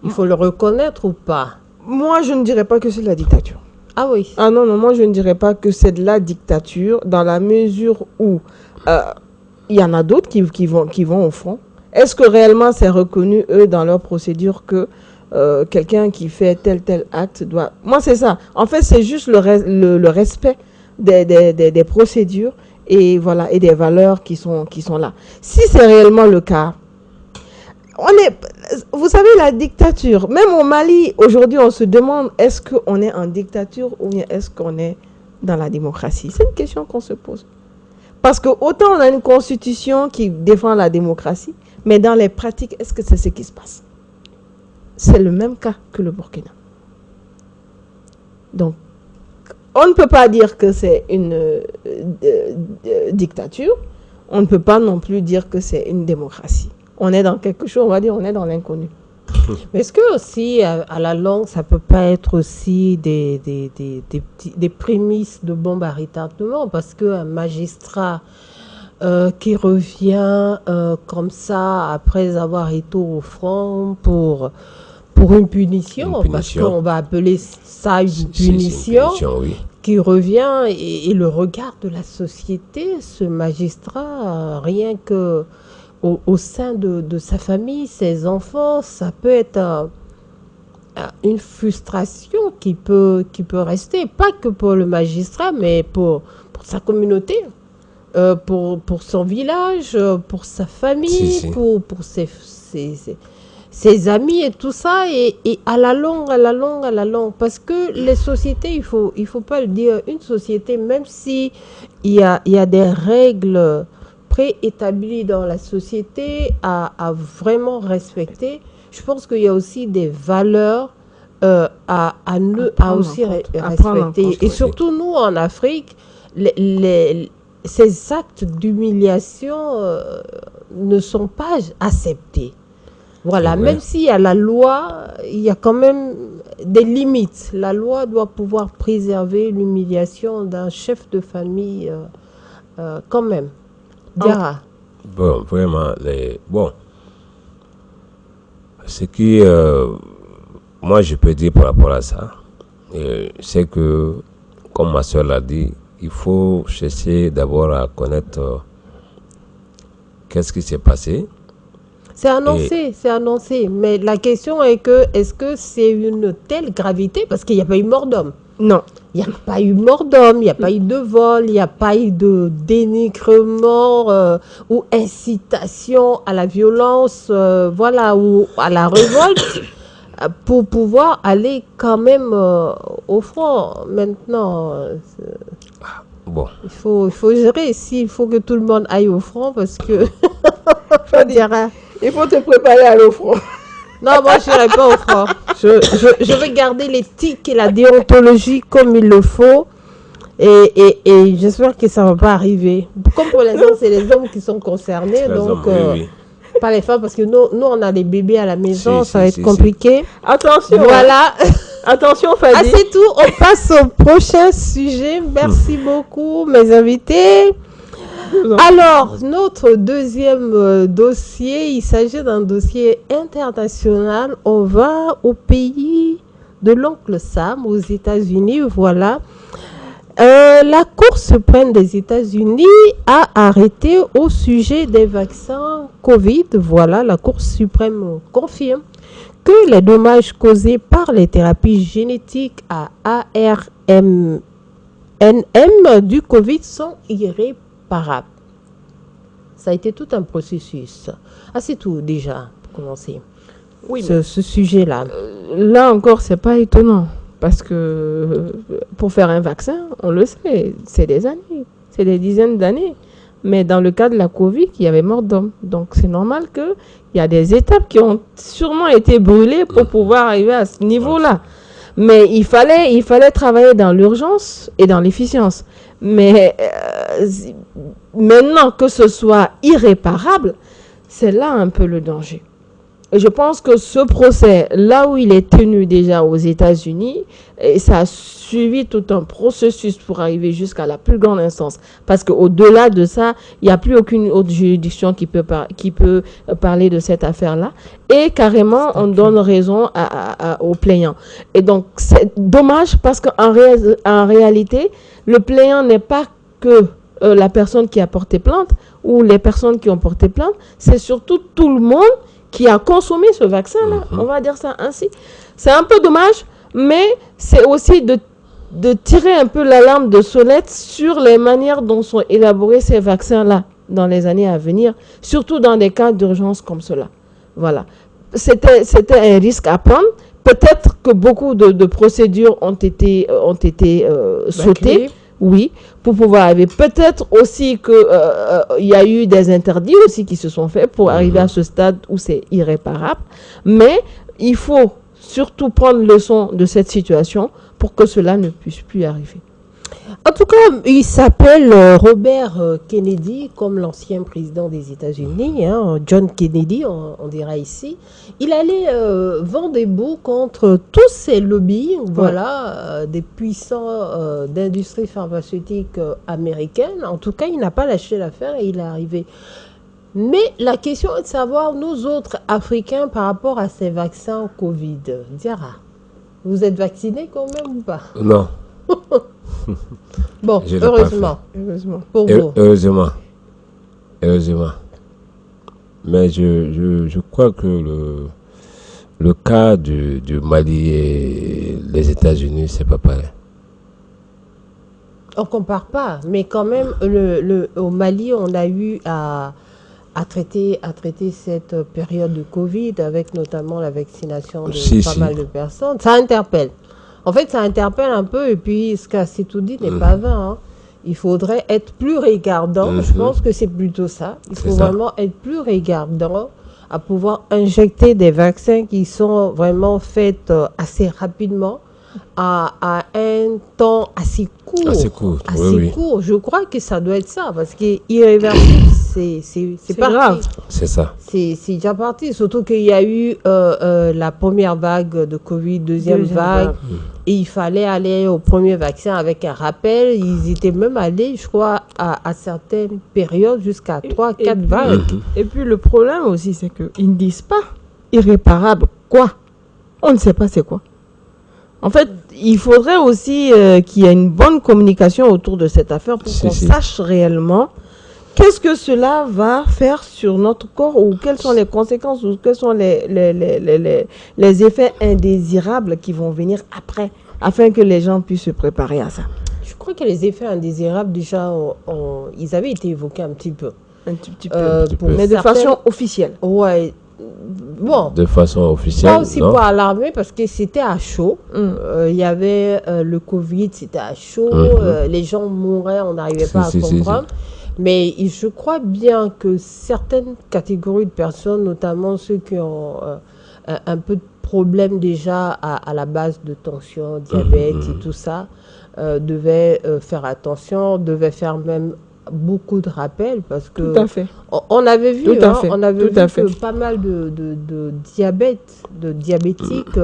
Il faut le reconnaître ou pas? Moi, je ne dirais pas que c'est de la dictature. Ah oui. Ah non, moi, je ne dirais pas que c'est de la dictature dans la mesure où il y en a d'autres qui vont au front. Est-ce que réellement c'est reconnu, eux, dans leur procédure que quelqu'un qui fait tel acte doit... Moi, c'est ça. En fait, c'est juste le respect des procédures et, voilà, et des valeurs qui sont là. Si c'est réellement le cas, vous savez, la dictature, même au Mali, aujourd'hui, on se demande est-ce qu'on est en dictature ou bien est-ce qu'on est dans la démocratie? C'est une question qu'on se pose. Parce que autant on a une constitution qui défend la démocratie, mais dans les pratiques, est-ce que c'est ce qui se passe? C'est le même cas que le Burkina. Donc, on ne peut pas dire que c'est une dictature. On ne peut pas non plus dire que c'est une démocratie. On est dans quelque chose, on va dire, on est dans l'inconnu. Mais est-ce que aussi, à la longue, ça peut pas être aussi des prémices de bombe à retardement? Parce qu'un magistrat qui revient comme ça après avoir été au front pour une punition, parce qu'on va appeler ça une punition, Oui. qui revient et le regard de la société, ce magistrat, rien que au sein de sa famille, ses enfants, ça peut être une frustration qui peut rester, pas que pour le magistrat, mais pour sa communauté. Pour son village, pour sa famille, pour ses amis et tout ça, et à la longue, parce que les sociétés, il faut pas le dire, une société, même si il y a des règles préétabli dans la société à vraiment respecter. Je pense qu'il y a aussi des valeurs à aussi respecter. Et surtout, nous, en Afrique, ces actes d'humiliation ne sont pas acceptés. Voilà, même s'il y a la loi, il y a quand même des limites. La loi doit pouvoir préserver l'humiliation d'un chef de famille quand même. Diarra. Bon, vraiment, ce qui, moi je peux dire par rapport à ça, c'est que, comme ma soeur l'a dit, il faut chercher d'abord à connaître qu'est-ce qui s'est passé. C'est annoncé. Mais la question est que, est-ce que c'est une telle gravité? Parce qu'il n'y a pas eu mort d'homme. Non. Il n'y a pas eu mort d'homme, il n'y a pas eu de vol, il n'y a pas eu de dénigrement ou incitation à la violence, ou à la révolte, pour pouvoir aller quand même au front. Maintenant, bon. il faut gérer. Il faut que tout le monde aille au front parce que... Il faut te préparer à aller au front. Non, moi, je n'irai pas au front. Je vais garder l'éthique et la déontologie comme il le faut. Et j'espère que ça ne va pas arriver. Comme pour l'instant, c'est les hommes qui sont concernés. Donc, pas les femmes, parce que nous, on a des bébés à la maison. Ça va être compliqué. Attention. Voilà. Attention, Fadi. Ah, c'est tout. On passe au prochain sujet. Merci beaucoup, mes invités. Alors, notre deuxième dossier, il s'agit d'un dossier international. On va au pays de l'oncle Sam, aux États-Unis. Voilà. La Cour suprême des États-Unis a arrêté au sujet des vaccins Covid. Voilà, la Cour suprême confirme que les dommages causés par les thérapies génétiques à ARNM du Covid sont irréparables. Ça a été tout un processus. Ah, c'est tout déjà, pour commencer. Oui, ce sujet-là. Là encore, c'est pas étonnant. Parce que pour faire un vaccin, on le sait, c'est des années, c'est des dizaines d'années. Mais dans le cas de la Covid, il y avait mort d'homme. Donc c'est normal qu'il y a des étapes qui ont sûrement été brûlées pour pouvoir arriver à ce niveau-là. Mais il fallait travailler dans l'urgence et dans l'efficience. Mais maintenant que ce soit irréparable, c'est là un peu le danger. Et je pense que ce procès, là où il est tenu déjà aux États-Unis, et ça a suivi tout un processus pour arriver jusqu'à la plus grande instance. Parce qu'au-delà de ça, il n'y a plus aucune autre juridiction qui peut parler de cette affaire-là. Et carrément, on donne raison aux plaignants. Et donc, c'est dommage parce qu'en réalité, le plaignant n'est pas que la personne qui a porté plainte ou les personnes qui ont porté plainte, c'est surtout tout le monde qui a consommé ce vaccin-là, on va dire ça ainsi. C'est un peu dommage, mais c'est aussi de tirer un peu l'alarme de sonnette sur les manières dont sont élaborés ces vaccins-là dans les années à venir, surtout dans des cas d'urgence comme cela. Voilà. C'était un risque à prendre. Peut-être que beaucoup de procédures ont été sautées. Oui, pour pouvoir arriver. Peut-être aussi qu'il y a eu des interdits aussi qui se sont faits pour arriver à ce stade où c'est irréparable. Mais il faut surtout prendre leçon de cette situation pour que cela ne puisse plus arriver. En tout cas, il s'appelle Robert Kennedy, comme l'ancien président des États-Unis, John Kennedy, on dira ici. Il allait vent debout contre tous ces lobbies, des puissants d'industrie pharmaceutique américaine. En tout cas, il n'a pas lâché l'affaire et il est arrivé. Mais la question est de savoir, nous autres Africains, par rapport à ces vaccins Covid. Diarra, vous êtes vaccinés quand même ou pas? Non. Bon, heureusement pour vous. Heureusement. Mais je crois que le cas du Mali et les États-Unis, c'est pas pareil. On compare pas, mais quand même, au Mali, on a eu à traiter cette période de Covid avec notamment la vaccination de pas mal de personnes. Ça interpelle. En fait, ça interpelle un peu, et puis ce qu'a tout dit n'est pas vain. Il faudrait être plus regardant. Je pense que c'est plutôt ça. Il faut vraiment être plus regardant à pouvoir injecter des vaccins qui sont vraiment faits assez rapidement à un temps assez court. Assez court. Je crois que ça doit être ça parce qu'irréversible, c'est parti. Grave. C'est ça. C'est déjà parti. Surtout qu'il y a eu la première vague de Covid, deuxième vague. Et il fallait aller au premier vaccin avec un rappel. Ils étaient même allés, je crois, à certaines périodes jusqu'à 3-4 vagues. Et puis le problème aussi, c'est qu'ils ne disent pas irréparable quoi. On ne sait pas c'est quoi. En fait, il faudrait aussi qu'il y ait une bonne communication autour de cette affaire pour qu'on sache réellement qu'est-ce que cela va faire sur notre corps ou quelles sont les conséquences ou quels sont les effets indésirables qui vont venir après, afin que les gens puissent se préparer à ça. Je crois que les effets indésirables, déjà, ils avaient été évoqués un petit peu. Mais de façon officielle. Ouais. Bon, de façon officielle. Pas aussi pour alarmer parce que c'était à chaud. Il y avait le Covid, c'était à chaud. Les gens mouraient, on n'arrivait pas à comprendre. Mais je crois bien que certaines catégories de personnes, notamment ceux qui ont un peu de problèmes déjà à la base de tension, diabète et tout ça, devaient faire attention, devaient faire même beaucoup de rappels parce que tout à fait. On avait vu, on avait vu que pas mal de diabétiques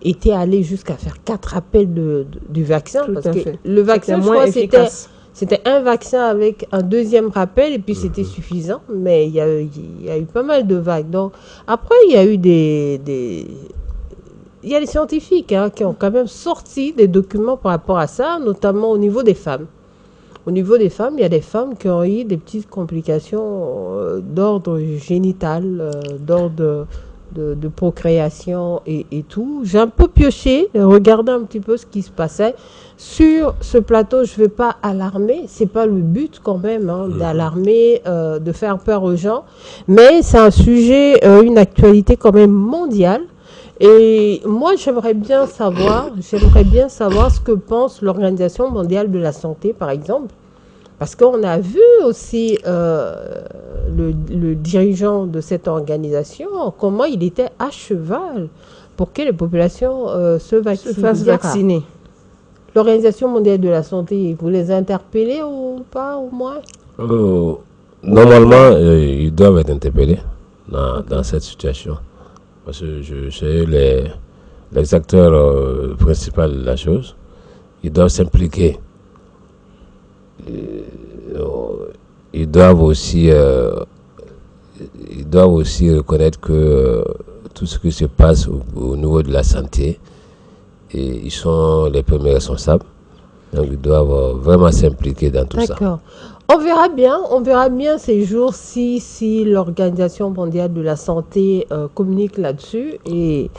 étaient allés jusqu'à faire 4 rappels du vaccin parce que le vaccin, je crois, c'était un vaccin avec un deuxième rappel et puis c'était suffisant, mais il y a eu pas mal de vagues. Donc après il y a eu il y a des scientifiques qui ont quand même sorti des documents par rapport à ça, notamment au niveau des femmes. Au niveau des femmes, il y a des femmes qui ont eu des petites complications d'ordre génital, d'ordre de procréation et tout. J'ai un peu pioché, regardé un petit peu ce qui se passait. Sur ce plateau, je ne vais pas alarmer, ce n'est pas le but quand même d'alarmer, de faire peur aux gens, mais c'est un sujet, une actualité quand même mondiale. Et moi, j'aimerais bien savoir ce que pense l'Organisation mondiale de la santé, par exemple, parce qu'on a vu aussi le dirigeant de cette organisation, comment il était à cheval pour que les populations se fassent vacciner. L'Organisation mondiale de la santé, vous les interpellez ou pas, au moins? Normalement, ils doivent être interpellés dans cette situation. Parce que je sais les acteurs principaux de la chose, ils doivent s'impliquer. Ils doivent aussi reconnaître que tout ce qui se passe au niveau de la santé, et ils sont les premiers responsables. Donc ils doivent vraiment s'impliquer dans tout ça. D'accord. On verra bien ces jours-ci si l'Organisation mondiale de la santé communique là-dessus et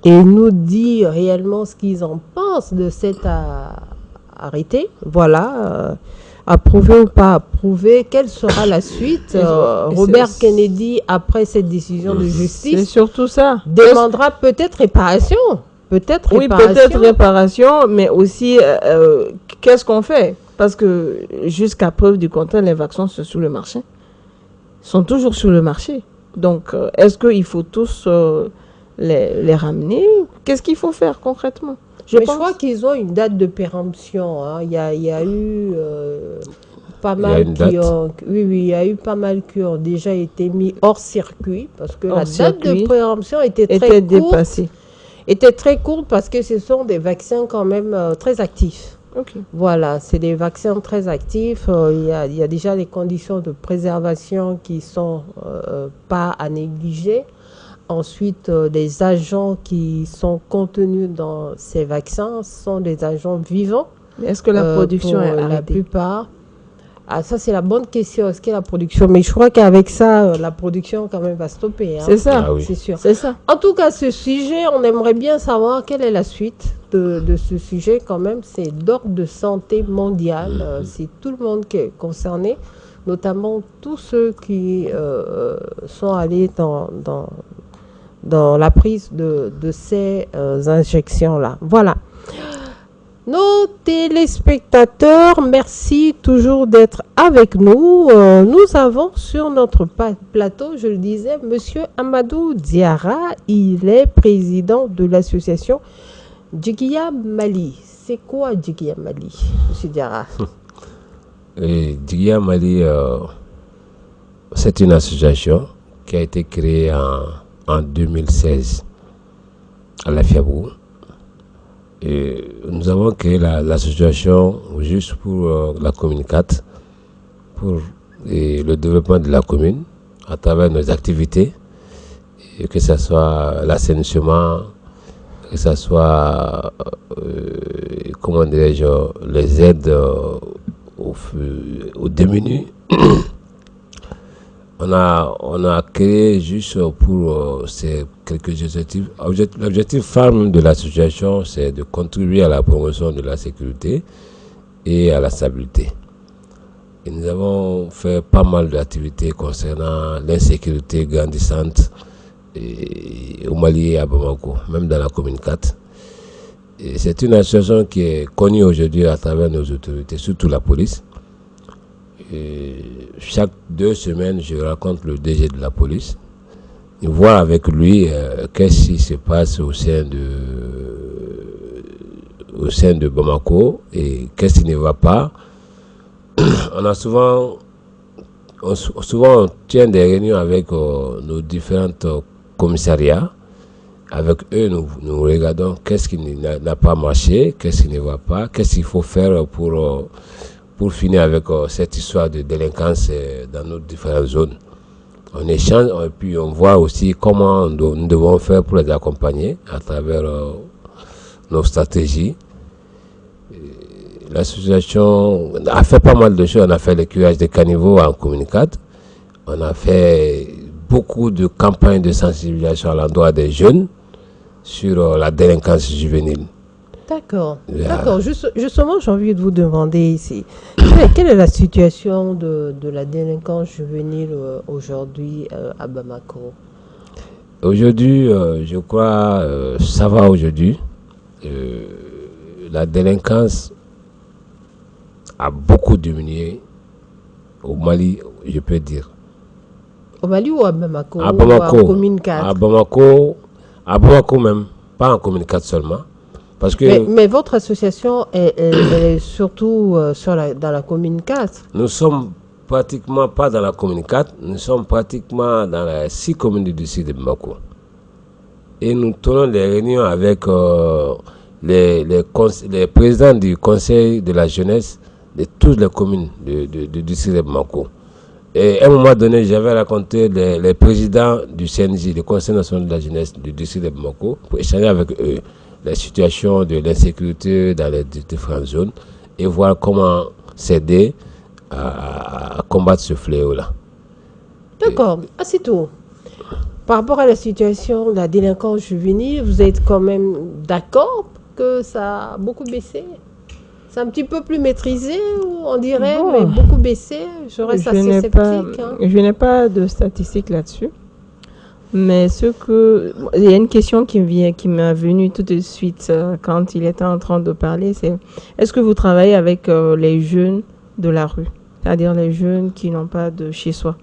nous dit réellement ce qu'ils en pensent de cet arrêté. Voilà, approuvé ou pas approuvé, quelle sera la suite? Robert Kennedy, après cette décision de justice, c'est surtout ça, demandera peut-être réparation. Peut-être réparation, mais aussi qu'est-ce qu'on fait? Parce que jusqu'à preuve du contraire, les vaccins sont sur le marché. Sont toujours sur le marché. Donc, est-ce qu'il faut tous les ramener? Qu'est-ce qu'il faut faire concrètement? Je crois qu'ils ont une date de péremption. Il y a eu pas mal il y a eu pas mal qui ont déjà été mis hors circuit parce que la date de péremption était très dépassée. Était très courte parce que ce sont des vaccins quand même très actifs. Okay. Voilà, c'est des vaccins très actifs. Il y a déjà des conditions de préservation qui sont pas à négliger. Ensuite, des agents qui sont contenus dans ces vaccins sont des agents vivants. Est-ce que la production est arrêtée? La plupart. Ah, ça, c'est la bonne question. Est-ce qu'il y a la production? Mais je crois qu'avec ça, la production, quand même, va stopper. C'est ça. Ah oui. C'est sûr. C'est ça. En tout cas, ce sujet, on aimerait bien savoir quelle est la suite de ce sujet, quand même. C'est d'ordre de santé mondiale. C'est tout le monde qui est concerné, notamment tous ceux qui sont allés dans la prise de ces injections-là. Voilà. Nos téléspectateurs, merci toujours d'être avec nous. Nous avons sur notre plateau, je le disais, Monsieur Amadou Diarra. Il est président de l'association Djiguiya Mali. C'est quoi Djiguiya Mali, Monsieur Diarra? Djiguiya Mali, c'est une association qui a été créée en 2016 à la Fiabrou. Et nous avons créé l'association juste pour la commune 4, pour le développement de la commune à travers nos activités, et que ce soit l'assainissement, que ce soit comment dirais-je, les aides aux démunis. On a créé juste pour ces quelques objectifs. L'objectif phare de l'association, c'est de contribuer à la promotion de la sécurité et à la stabilité. Et nous avons fait pas mal d'activités concernant l'insécurité grandissante au Mali et à Bamako, même dans la commune 4. Et c'est une association qui est connue aujourd'hui à travers nos autorités, surtout la police. Et chaque 2 semaines, je rencontre le DG de la police et voir avec lui qu'est-ce qui se passe au sein de Bamako et qu'est-ce qui ne va pas. Souvent on tient des réunions avec nos différents commissariats. Avec eux, nous regardons qu'est-ce qui n'a pas marché, qu'est-ce qui ne va pas, qu'est-ce qu'il faut faire pour finir avec cette histoire de délinquance dans nos différentes zones. On échange et puis on voit aussi comment nous devons faire pour les accompagner à travers nos stratégies. L'association a fait pas mal de choses. On a fait le curage des caniveaux en commune 4. On a fait beaucoup de campagnes de sensibilisation à l'endroit des jeunes sur la délinquance juvénile. D'accord. D'accord. Justement, j'ai envie de vous demander ici, quelle est la situation de la délinquance juvénile aujourd'hui à Bamako? Aujourd'hui, je crois, ça va aujourd'hui. La délinquance a beaucoup diminué au Mali, je peux dire. Au Mali ou à Bamako? À Bamako. Ou en commune 4? À Bamako même, pas en commune 4 seulement. Parce que mais votre association elle est surtout dans la commune 4. Nous sommes pratiquement pas dans la commune 4, nous sommes pratiquement dans les 6 communes du district de Bamako. Et nous tenons des réunions avec les présidents du conseil de la jeunesse de toutes les communes du district de Bamako. Et à un moment donné, j'avais raconté les présidents du CNJ, le Conseil national de la jeunesse du district de Bamako, pour échanger avec eux la situation de l'insécurité dans les différentes zones et voir comment s'aider à combattre ce fléau-là. D'accord, c'est tout. Par rapport à la situation de la délinquance juvénile, vous êtes quand même d'accord que ça a beaucoup baissé? C'est un petit peu plus maîtrisé, on dirait, mais beaucoup baissé. Je reste assez sceptique. Je n'ai pas de statistiques là-dessus. Mais il y a une question qui m'est venue tout de suite quand il était en train de parler, c'est est-ce que vous travaillez avec les jeunes de la rue, c'est-à-dire les jeunes qui n'ont pas de chez soi,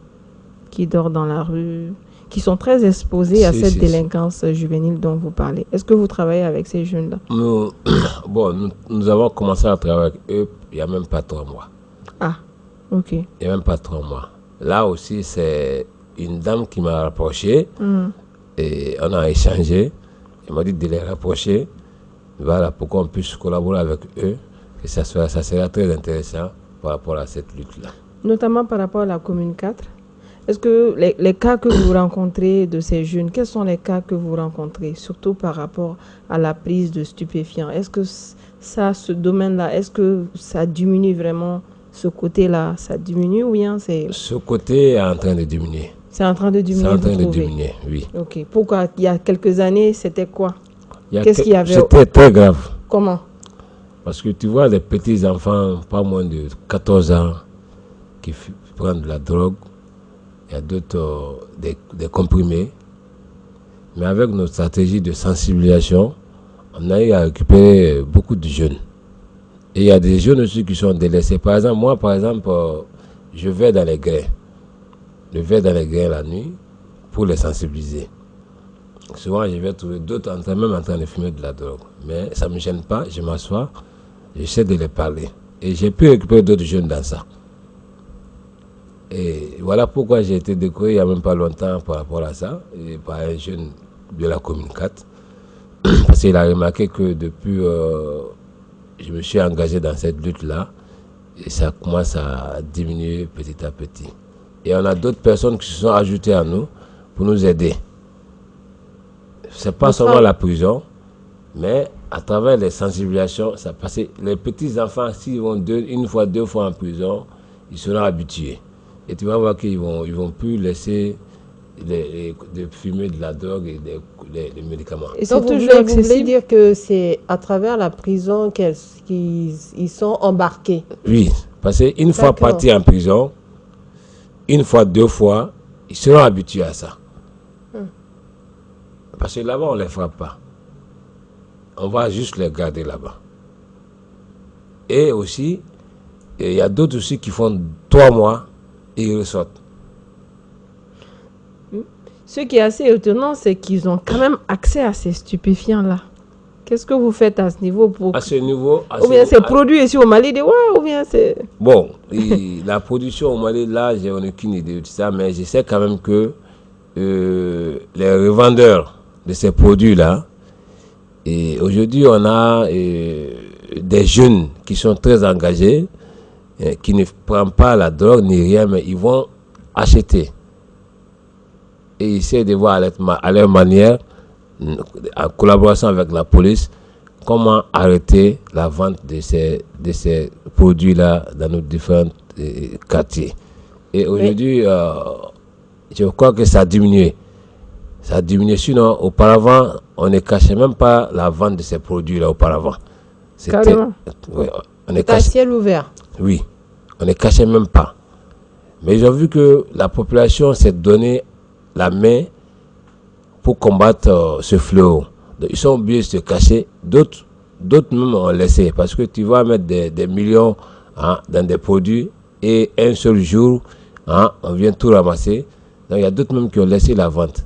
qui dorment dans la rue, qui sont très exposés à cette délinquance juvénile dont vous parlez. Est-ce que vous travaillez avec ces jeunes-là? Nous avons commencé à travailler avec eux il n'y a même pas 3 mois. Ah, ok. Il n'y a même pas 3 mois. Là aussi, c'est une dame qui m'a rapproché et on a échangé. Elle m'a dit de les rapprocher. Voilà, pour qu'on puisse collaborer avec eux. Et ça sera très intéressant par rapport à cette lutte-là. Notamment par rapport à la commune 4. Est-ce que les cas que vous rencontrez de ces jeunes, quels sont les cas que vous rencontrez, surtout par rapport à la prise de stupéfiants? Est-ce que ce domaine-là, est-ce que ça diminue vraiment, ce côté-là, ça diminue ou bien c'est... Ce côté est en train de diminuer. C'est en train de diminuer. C'est en train de diminuer, oui. Ok. Pourquoi? Il y a quelques années, c'était quoi? Qu'est-ce qu'il y avait? C'était très grave. Comment? Parce que tu vois des petits enfants, pas moins de 14 ans, qui prennent de la drogue. Il y a d'autres, des comprimés. Mais avec notre stratégie de sensibilisation, on a eu à récupérer beaucoup de jeunes. Et il y a des jeunes aussi qui sont délaissés. Par exemple, moi, je vais dans les grains. Je vais dans les grains la nuit pour les sensibiliser. Souvent, je vais trouver d'autres même en train de fumer de la drogue. Mais ça ne me gêne pas, je m'assois, j'essaie de les parler. Et j'ai pu récupérer d'autres jeunes dans ça. Et voilà pourquoi j'ai été décoré il n'y a même pas longtemps par rapport à ça, et par un jeune de la commune 4. Parce qu'il a remarqué que depuis, je me suis engagé dans cette lutte-là, et ça commence à diminuer petit à petit. Et on a d'autres personnes qui se sont ajoutées à nous pour nous aider. Ce n'est pas seulement la prison, mais à travers les sensibilisations, ça passe. Les petits-enfants, s'ils vont une fois, 2 fois en prison, ils seront habitués. Et tu vas voir qu'ils vont plus laisser de fumer de la drogue et des médicaments. Et c'est toujours vous accessible. voulez dire que c'est à travers la prison qu'ils sont embarqués? Oui, parce qu'une fois partis en prison, 1 fois, 2 fois, ils seront habitués à ça. Parce que là-bas, on ne les frappe pas. On va juste les garder là-bas. Et aussi, il y a d'autres aussi qui font 3 mois et ils ressortent. Ce qui est assez étonnant, c'est qu'ils ont quand même accès à ces stupéfiants-là. Qu'est-ce que vous faites à ce niveau pour... À ce niveau... Ou bien c'est produit ici au Mali de ou bien c'est... Bon, la production au Mali, là, j'ai aucune idée de ça, mais je sais quand même que les revendeurs de ces produits-là, et aujourd'hui, on a des jeunes qui sont très engagés, qui ne prennent pas la drogue ni rien, mais ils vont acheter. Et ils essaient de voir à leur manière, en collaboration avec la police, comment arrêter la vente de ces produits-là dans nos différents quartiers. Et aujourd'hui, je crois que ça a diminué. Ça a diminué. Sinon, auparavant, on ne cachait même pas la vente de ces produits-là auparavant. Carrément. Ouais, C'est à ciel ouvert. Oui, on ne cachait même pas. Mais ils ont vu que la population s'est donné la main pour combattre ce fléau. Donc, ils sont obligés de se cacher. D'autres même ont laissé. Parce que tu vas mettre des millions dans des produits et un seul jour, on vient tout ramasser. Donc il y a d'autres même qui ont laissé la vente.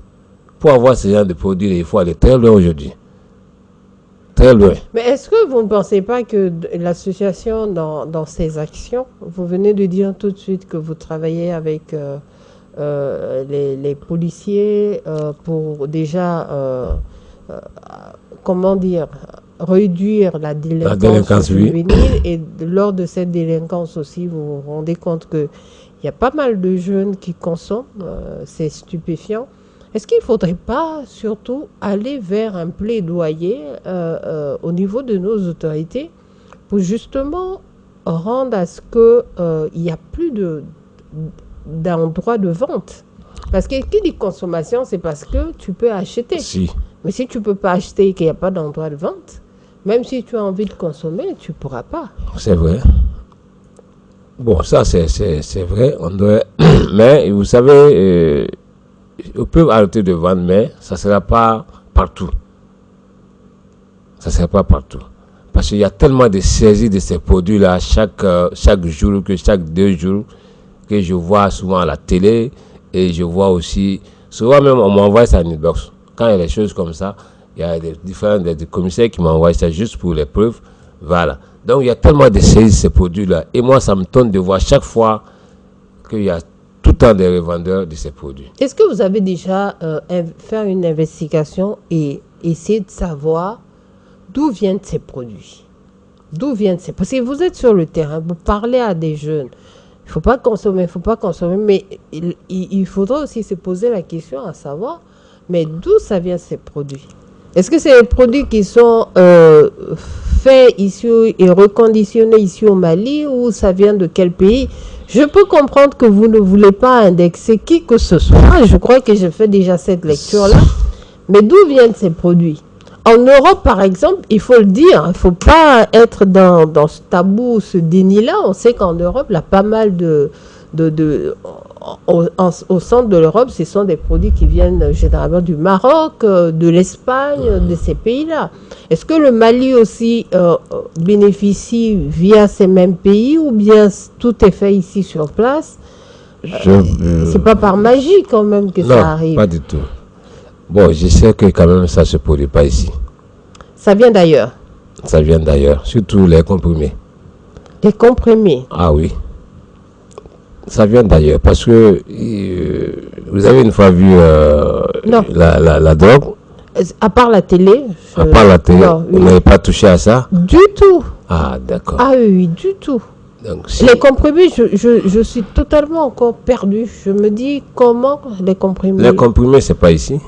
Pour avoir ce genre de produits, il faut aller très loin aujourd'hui. Très loin. Mais est-ce que vous ne pensez pas que l'association, dans ses actions, vous venez de dire tout de suite que vous travaillez avec les policiers pour déjà, comment dire, réduire la délinquance juvénile, oui. Et lors de cette délinquance aussi, vous vous rendez compte qu'il y a pas mal de jeunes qui consomment ces stupéfiants. Est-ce qu'il ne faudrait pas surtout aller vers un plaidoyer au niveau de nos autorités pour justement rendre à ce qu'il n'y a plus d'endroit de vente? Parce que qui dit consommation, c'est parce que tu peux acheter. Si. Mais si tu ne peux pas acheter et qu'il n'y a pas d'endroit de vente, même si tu as envie de consommer, tu ne pourras pas. C'est vrai. Bon, ça c'est vrai. On doit... Mais vous savez... on peut arrêter de vendre, mais ça ne sera pas partout. Ça ne sera pas partout. Parce qu'il y a tellement de saisies de ces produits-là chaque jour, chaque 2 jours, que je vois souvent à la télé et je vois aussi, souvent même on m'envoie ça en inbox. Quand il y a des choses comme ça, il y a des commissaires qui m'envoient ça juste pour les preuves. Voilà. Donc il y a tellement de saisies de ces produits-là. Et moi, ça me tente de voir chaque fois qu'il y a tout le temps des revendeurs de ces produits. Est-ce que vous avez déjà fait une investigation et essayé de savoir d'où viennent ces produits? D'où viennent ces... Parce que vous êtes sur le terrain, vous parlez à des jeunes. Il ne faut pas consommer, mais il faudra aussi se poser la question à savoir, mais d'où ça vient ces produits? Est-ce que c'est des produits qui sont faits ici et reconditionnés ici au Mali, ou ça vient de quel pays? Je peux comprendre que vous ne voulez pas indexer qui que ce soit. Je crois que j'ai fait déjà cette lecture-là. Mais d'où viennent ces produits? En Europe, par exemple, il faut le dire, il ne faut pas être dans ce tabou, ce déni-là. On sait qu'en Europe, il y a pas mal de au centre de l'Europe, ce sont des produits qui viennent généralement du Maroc, de l'Espagne, de ces pays-là. Est-ce que le Mali aussi bénéficie via ces mêmes pays ou bien tout est fait ici sur place? C'est pas par magie quand même que ça arrive. Non, pas du tout. Bon, je sais que quand même ça se produit pas ici. Ça vient d'ailleurs. Ça vient d'ailleurs, surtout les comprimés. Les comprimés. Ah oui. Ça vient d'ailleurs parce que vous avez une fois vu la drogue. À part la télé. À part la télé, vous n'avez pas touché à ça? Du tout. Ah, d'accord. Ah oui, du tout. Donc, les comprimés, je suis totalement encore perdu. Je me dis comment les comprimés. Les comprimés, c'est pas ici.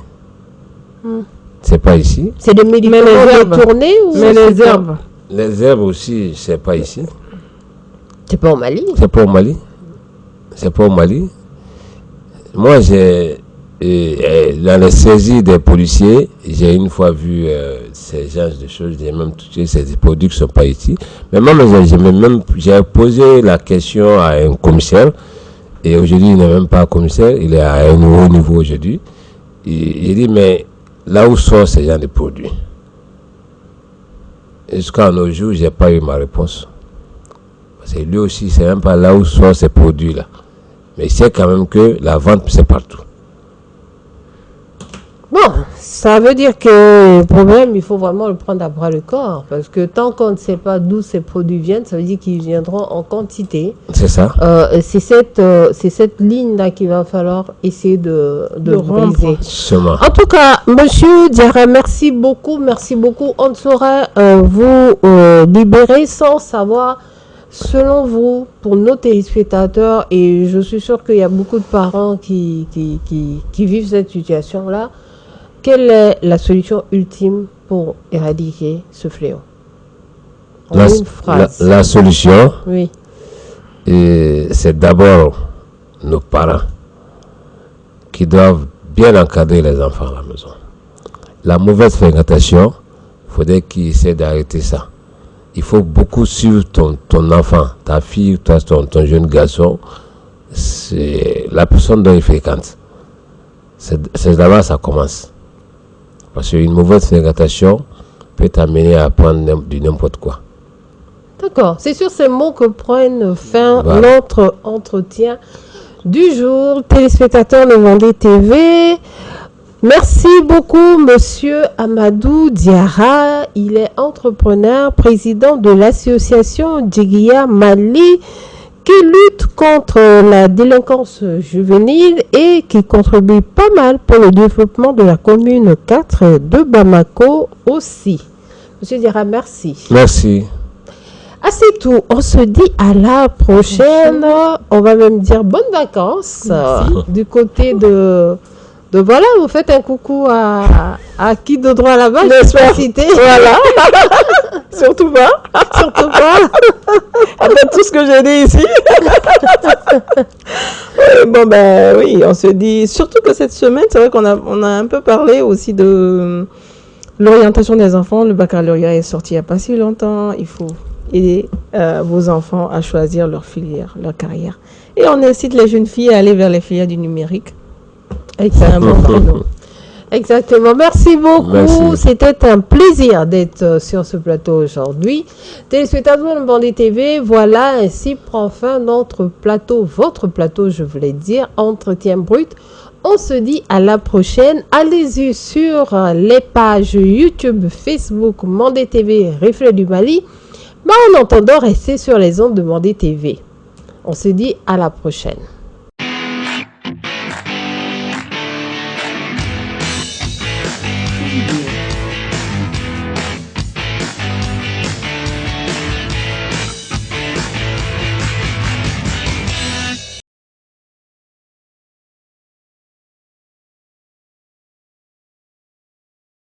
C'est pas ici. C'est des médicaments détournés ou mais les herbes? Les herbes aussi, c'est pas ici. C'est pas au Mali. C'est pas au Mali. C'est pas au Mali. Moi, dans les saisies des policiers, j'ai une fois vu ces genres de choses, j'ai même touché ces produits qui ne sont pas ici. Mais même, j'ai posé la question à un commissaire, et aujourd'hui, il n'est même pas commissaire, il est à un haut niveau aujourd'hui. Il dit, mais là où sont ces genres de produits? Jusqu'à nos jours, je n'ai pas eu ma réponse. Parce que lui aussi, c'est même pas là où sont ces produits-là. Mais il sait quand même que la vente, c'est partout. Bon, ça veut dire que le problème, il faut vraiment le prendre à bras le corps. Parce que tant qu'on ne sait pas d'où ces produits viennent, ça veut dire qu'ils viendront en quantité. C'est ça. C'est cette ligne-là qu'il va falloir essayer de briser. Seulement. En tout cas, Monsieur Diarra, merci beaucoup. On ne saurait vous libérer sans savoir, selon vous, pour nos téléspectateurs, et je suis sûre qu'il y a beaucoup de parents qui vivent cette situation-là, quelle est la solution ultime pour éradiquer ce fléau? En une phrase. La solution, oui, c'est d'abord nos parents qui doivent bien encadrer les enfants à la maison. La mauvaise fréquentation, il faudrait qu'ils essaient d'arrêter ça. Il faut beaucoup suivre ton enfant, ta fille, toi, ton jeune garçon. C'est la personne dont il fréquente. C'est d'abord ça commence. Parce qu'une mauvaise fréquentation peut t'amener à prendre du n'importe quoi. D'accord. C'est sur ces mots que prenne fin notre entretien du jour. Téléspectateurs de Vendée TV, merci beaucoup, Monsieur Amadou Diarra. Il est entrepreneur, président de l'association Djiguiya Mali, qui lutte contre la délinquance juvénile et qui contribue pas mal pour le développement de la commune 4 de Bamako aussi. Monsieur Diarra, merci. Merci. Ah, c'est tout. On se dit à la prochaine. On va même dire bonnes vacances du côté de voilà, vous faites un coucou à qui de droit là-bas, je vais pas citer. Voilà. Surtout pas. Surtout pas. Après tout ce que j'ai dit ici. Bon, ben oui, on se dit, surtout que cette semaine, c'est vrai qu'on a un peu parlé aussi de l'orientation des enfants. Le baccalauréat est sorti il n'y a pas si longtemps. Il faut aider vos enfants à choisir leur filière, leur carrière. Et on incite les jeunes filles à aller vers les filières du numérique. Exactement. Exactement. Merci beaucoup. C'était un plaisir d'être sur ce plateau aujourd'hui. Téléspectateurs de Vendée TV, voilà, ainsi prend fin notre plateau, votre plateau, je voulais dire, Entretien Brut. On se dit à la prochaine. Allez-y sur les pages YouTube, Facebook, Vendée TV, Reflet du Mali. Mais en attendant, restez sur les ondes de Vendée TV. On se dit à la prochaine.